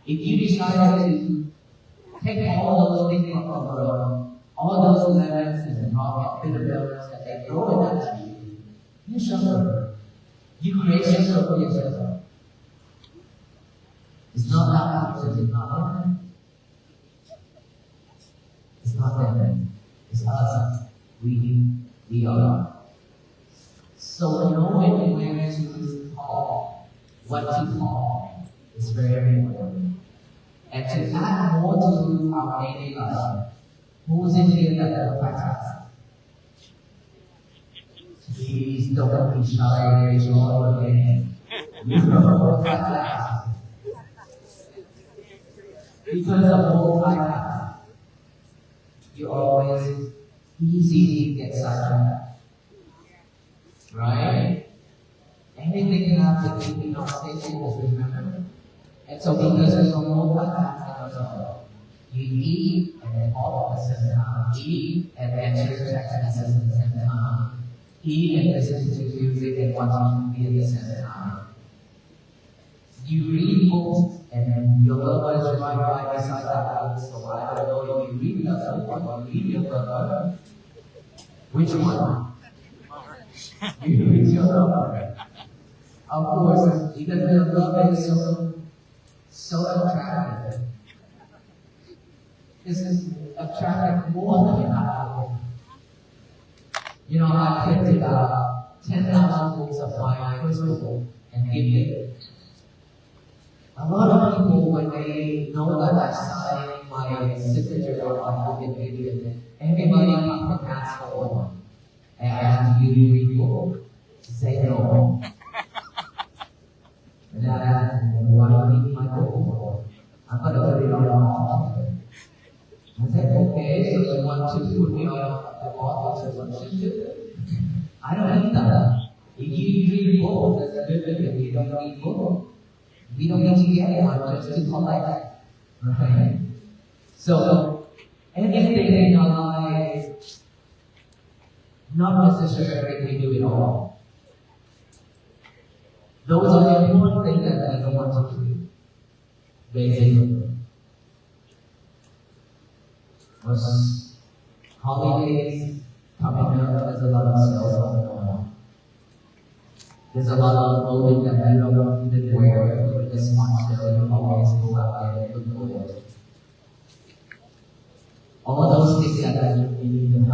If you decide to take all those things from the world, all those lemons and rock and bitter bells that they throw at you, you suffer. You create suffering for yourself. It's not that person, it's not them. It's not them. It's us. We are. So knowing where to call, what to call, is very important. And to add more to our daily life, who's in here that will practice? Please don't be shy, raise your hand. Because of multitasking, you're always easy to get sidetracked. Right? Anything can happen if you don't stay focused, remember. And so because there's no multitasking, you eat and then all at the same time. Eat and answer text messages at the same time. Eat and listen to music and watch TV at the same time. You read books and then your loved one is right beside that book. So I don't know if you read another book or you read your brother. Which one? You read your lover. Of course, because your love is so attractive. This is attractive more than an apple. You know, I printed out 10,000 books of my first book and give it. A lot of people, when they know that I signed my signature on my book and give it, everybody comes and asks for one. And ask, do you read book? Say no. And I asked, why do you need my book for? I'm going to put it on the wall. I said, okay, so you want to put me on the wall to worship too? I don't need that. If you read book, that's good. If you don't read book, we don't need to get one just to collect. Right? So, anything in our life, not to sugarcoat, we do it all. Those are the important things that we don't want to do. Basically. Was holidays coming up, there's a lot of sales going on. There's a lot of clothing that you don't even wear. During this month, you always go out there and look for it. All those things that you need to have. A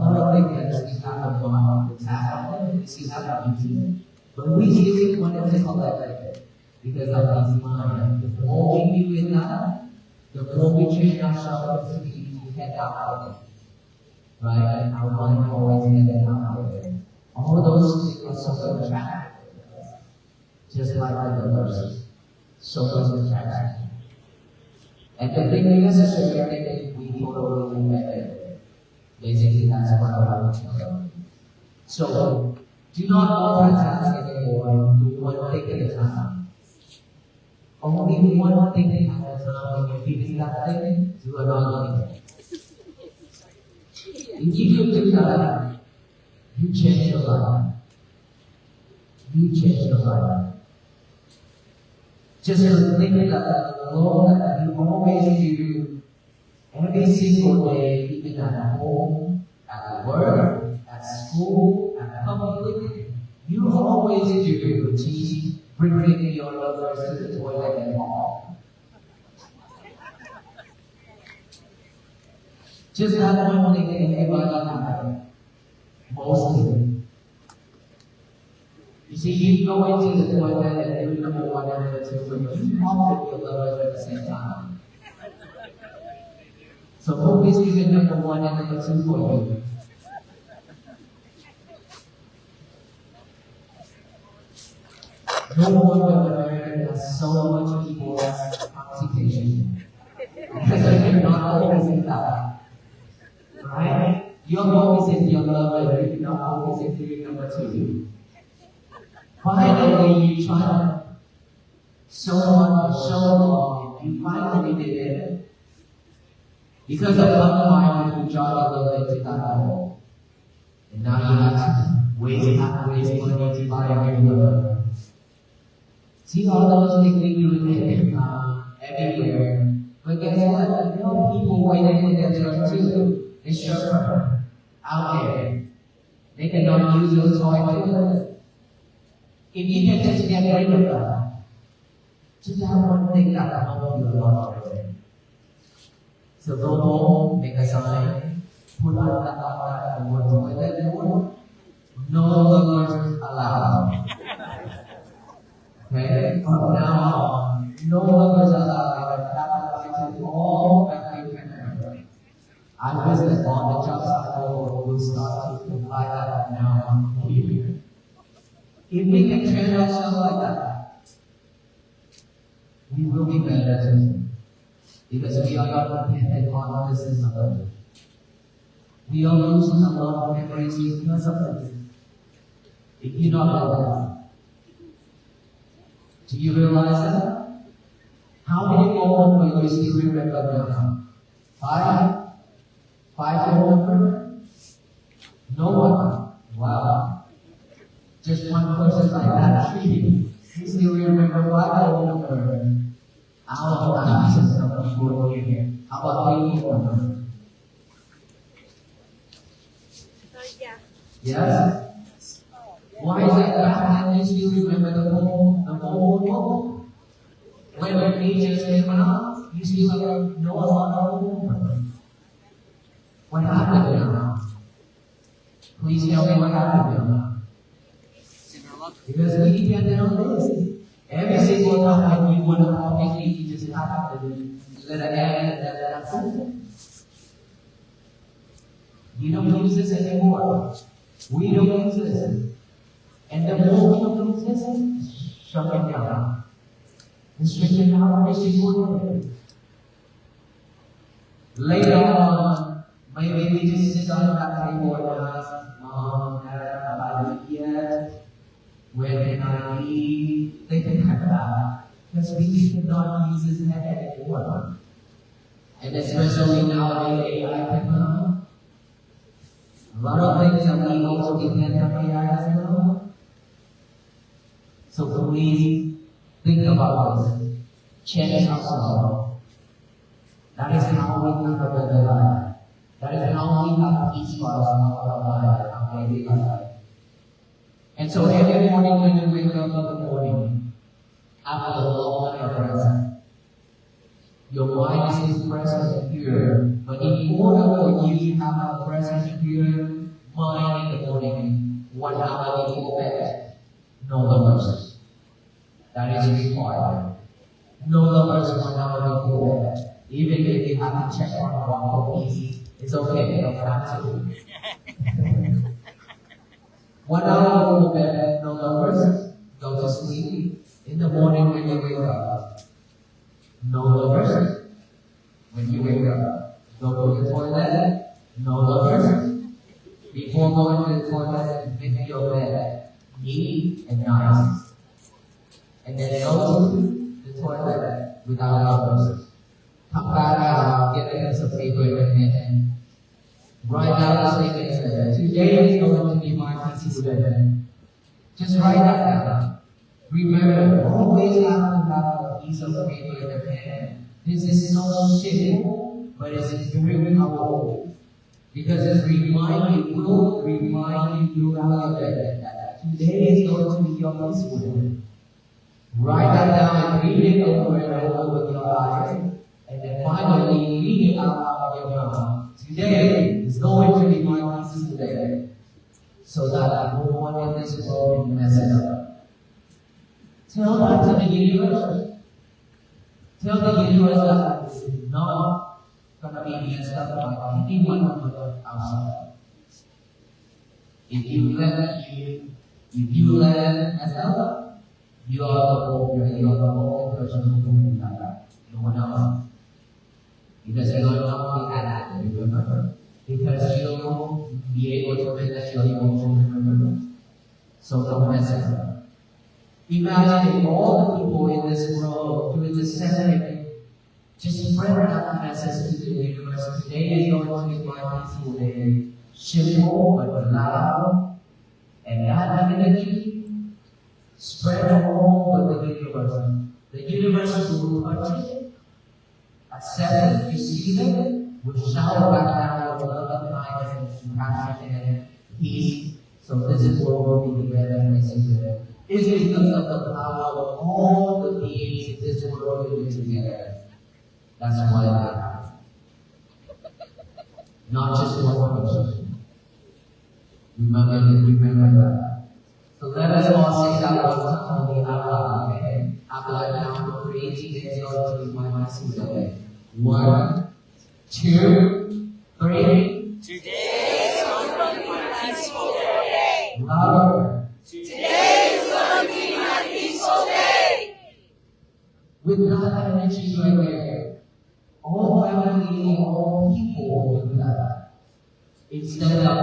lot of things that you have on the tab, you have on YouTube. But we still want to collect it because of these minds. The more we do it now, the more we train ourselves to head out of it. Right? Our mind always headed out of it. All those things are so attractive. Just like the others. So much attraction. And the thing is, we totally met it. Basically, that's what I want to tell you. So, do not multitask anymore. Do one thing at a time. Only one thing at a time. When you finish that thing, do another thing. If you do that, you change your life. You change your life. Just think that the Lord that you always do every single day, even at home, at work, at school, at public, you always do teach, bringing your lovers to the toilet and all. Just that one thing that everybody has. Mostly. You see, you go into the toilet and do number one and number two, but you talk with your lovers at the same time. So who is doing number one and number two for you? No wonder America has so much people as constipation. Because you're not always in that. Right? You're always in your lover, you're not always in doing number two. Finally, you tried so much for so long, and you finally did it. Because of one mind, you tried a little bit to that hole. And now you have to waste money to buy a new lover. See all those things we do everywhere. But guess what? There are people waiting for their turn too. It's sure out there. They cannot use those toys. If you can just get rid of that, just have one thing that can help you a lot of it. So go home, make a sign, put out that one toilet door, no lovers allowed. Okay? From now on, no lovers allowed. That applies to all that you can remember. I visit on the job site will start to apply that now on here. If we can train ourselves like that, we will be better too. Because we are not dependent on this and other. We are losing a lot of memories because of this. If you don't know that, do you realize that? How many moments will you still remember now? 5? 5 phone number? No one. Wow. Just one person like that. 3. You still remember 5 phone number? How about Jesus number 4 here? How about 3 phone number? Yes? Why is it that you still remember the whole? When the pages came out, you still know about the whole. What happened now? Please tell me what happened now. Because we depended on this. Every single time you want to talk, you just have to let it end and that's it. You don't use this anymore. We don't use this. And the more we don't use this, shut it down. Restricting our single. Later on, maybe we just sit on that table and ask, Mom, have I eaten yet? When can I eat? They can have that. Because we cannot use this head anymore. And especially nowadays, AI can come. A lot of things that we also also depend on AI as well. So please think about this. Change ourselves. That is how we live a better life. That is how we have peace for our life, our daily life. And so every morning when you wake up in the morning, after the long night of rest, your mind is present here. But in order for you to have a present here, mind in the morning, 1 hour before bed, know the verses. That is required. Know the verse 1 hour before bed. Even if you have to check on one piece, it's okay, you don't have to. 1 hour before bed, know the verses, go to sleep. In the morning when you wake up, know the verses. When you wake up, go to the toilet, know the verses. Before going to the toilet, make your bed neat and nice. And then go to the toilet without the verses. Come back out, get a piece of paper in your hand. Write down the statements there. Today is going to be my peaceful day. Just write that down. Remember, always have to have a piece of paper in your hand. This is so simple, but it's very powerful. Because it will remind you throughout your day that today is going to be your peaceful day. Write that down and read it over and over with your eyes. And then finally, read it out of your mouth. Today is going to be my peaceful day. So that no one in this world can mess it up. Tell that to the universe. Tell the universe that this is not going to be messed up by anyone outside. If you let it mess up, you are the only person who can do that. No one else. Because you are not the addict, remember? Because you'll be able to manage your emotions, remember? So don't mess it up. Imagine if all the people in this world doing the same thing, just spread that message to the universe. Today is going to be my peaceful day. Simple but loud. And that energy spread all over the universe. The universe will touch it, accept it, receive it, will shower back down your love and kindness and compassion and peace. So this world will be the better place to live. It's because of the power of all the beings in this world living together. That's why they happen. Not just one person. Remember that. So let us all say that one time we have our okay? After I count to 3, today is going to be my peaceful day. 1, 2, 3. Today is going to be my peaceful day. Louder. Today is going to be my peaceful day. With that energy right there, all family, all people do that. Instead of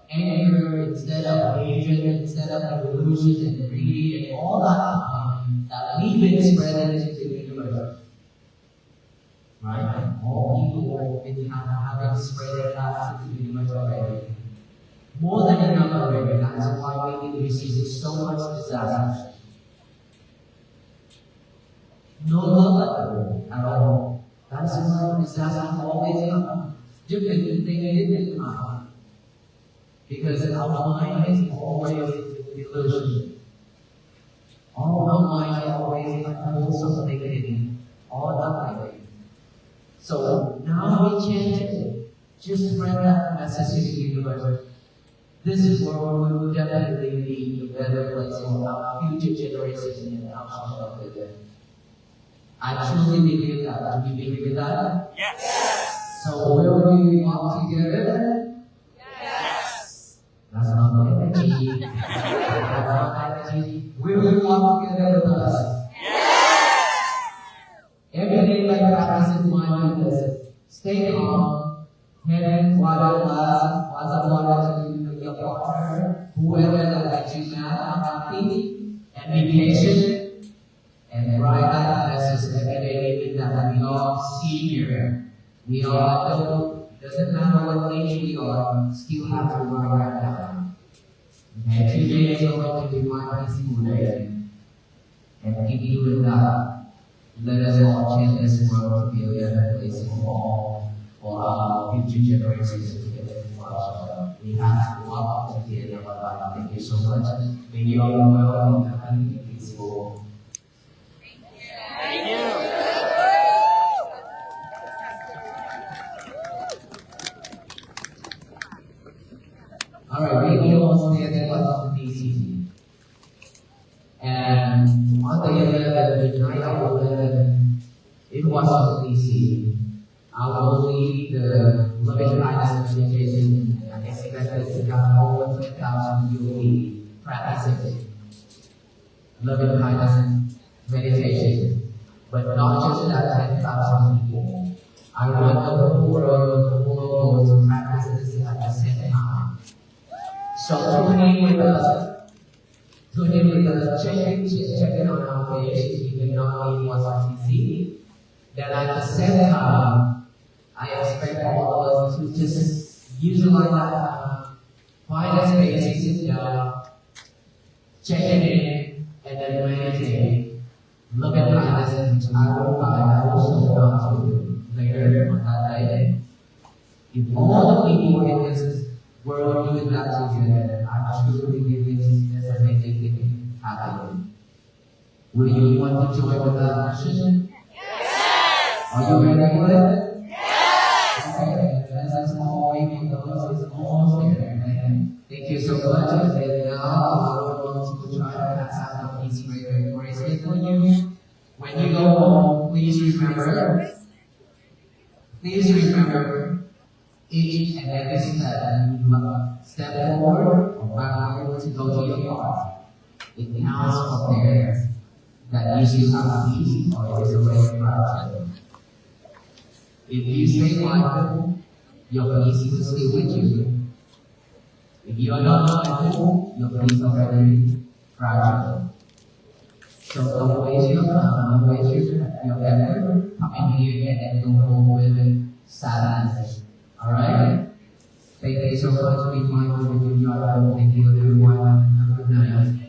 anger, instead of hatred, instead of delusion and greed and all that we've been spreading into the universe. Right? All people have been having spread that into the universe already. More than enough already. That's why we've been receiving so much disaster. No love at all. That's why disaster always comes. Different thing didn't come. Because our mind is always illusion. All our mind is always unwholesome thinking. All that thinking. So now we change it. Just spread that message to the universe. This world will definitely be a better place for our future generations and our children. I truly believe that. Do you believe that? Yes. So will we walk together? Yes. That's not the energy. That's not energy. Will we walk together with us? Yes. Every day like practice is mindfulness. Stay calm. Hand water glass, water to your partner, whoever that you mad or happy, and be patient. And write that message every day that we all see here. We all adult, doesn't matter what age we are, still have to write that down. And today is going to be my peaceful day. And if you will not, let us all change this world to be a better place for our future generations to get to watch. We have to walk up to the end of our life. Thank you so much. May you all be well and happy and peaceful. Alright, we almost near the Washington DC. And on the 11th, the night of 11th, in Washington DC, I will lead the Loving Kindness Meditation and expected to have over 10,000 UAE practicing Loving Kindness Meditation. But not just that 10,000 people. I want the whole world to practice this at the same time. So tune in with us. Tune in with us. Check it on our page if you cannot be Washington DC. Then at the same time, I expect all of us to just utilize that time, find a space, sit down, check it in, and then meditate. Look at kindness, which I will guide, I will show up to you later on that day. If all the people in this world do that together, I truly believe this is amazing thing happening. Will you want to join with that mission? Yes! Are you ready for it? Yes! Okay, let's all wait for those. It's almost there. Thank you so much. And now I want to try to pass out the peace bracelet for you. When you go home, please remember each and every step you must step forward or backward to go to your heart. It counts from there that you still have peace or it is already fractured. If you stay mindful, your peace will stay with you. If you are not mindful, your peace is already fragile. So don't waste your time, don't waste your effort. Come in here and then go home with sadness. Alright? Thank you so much. Be mindful if you enjoy. Thank you everyone. Have a good night.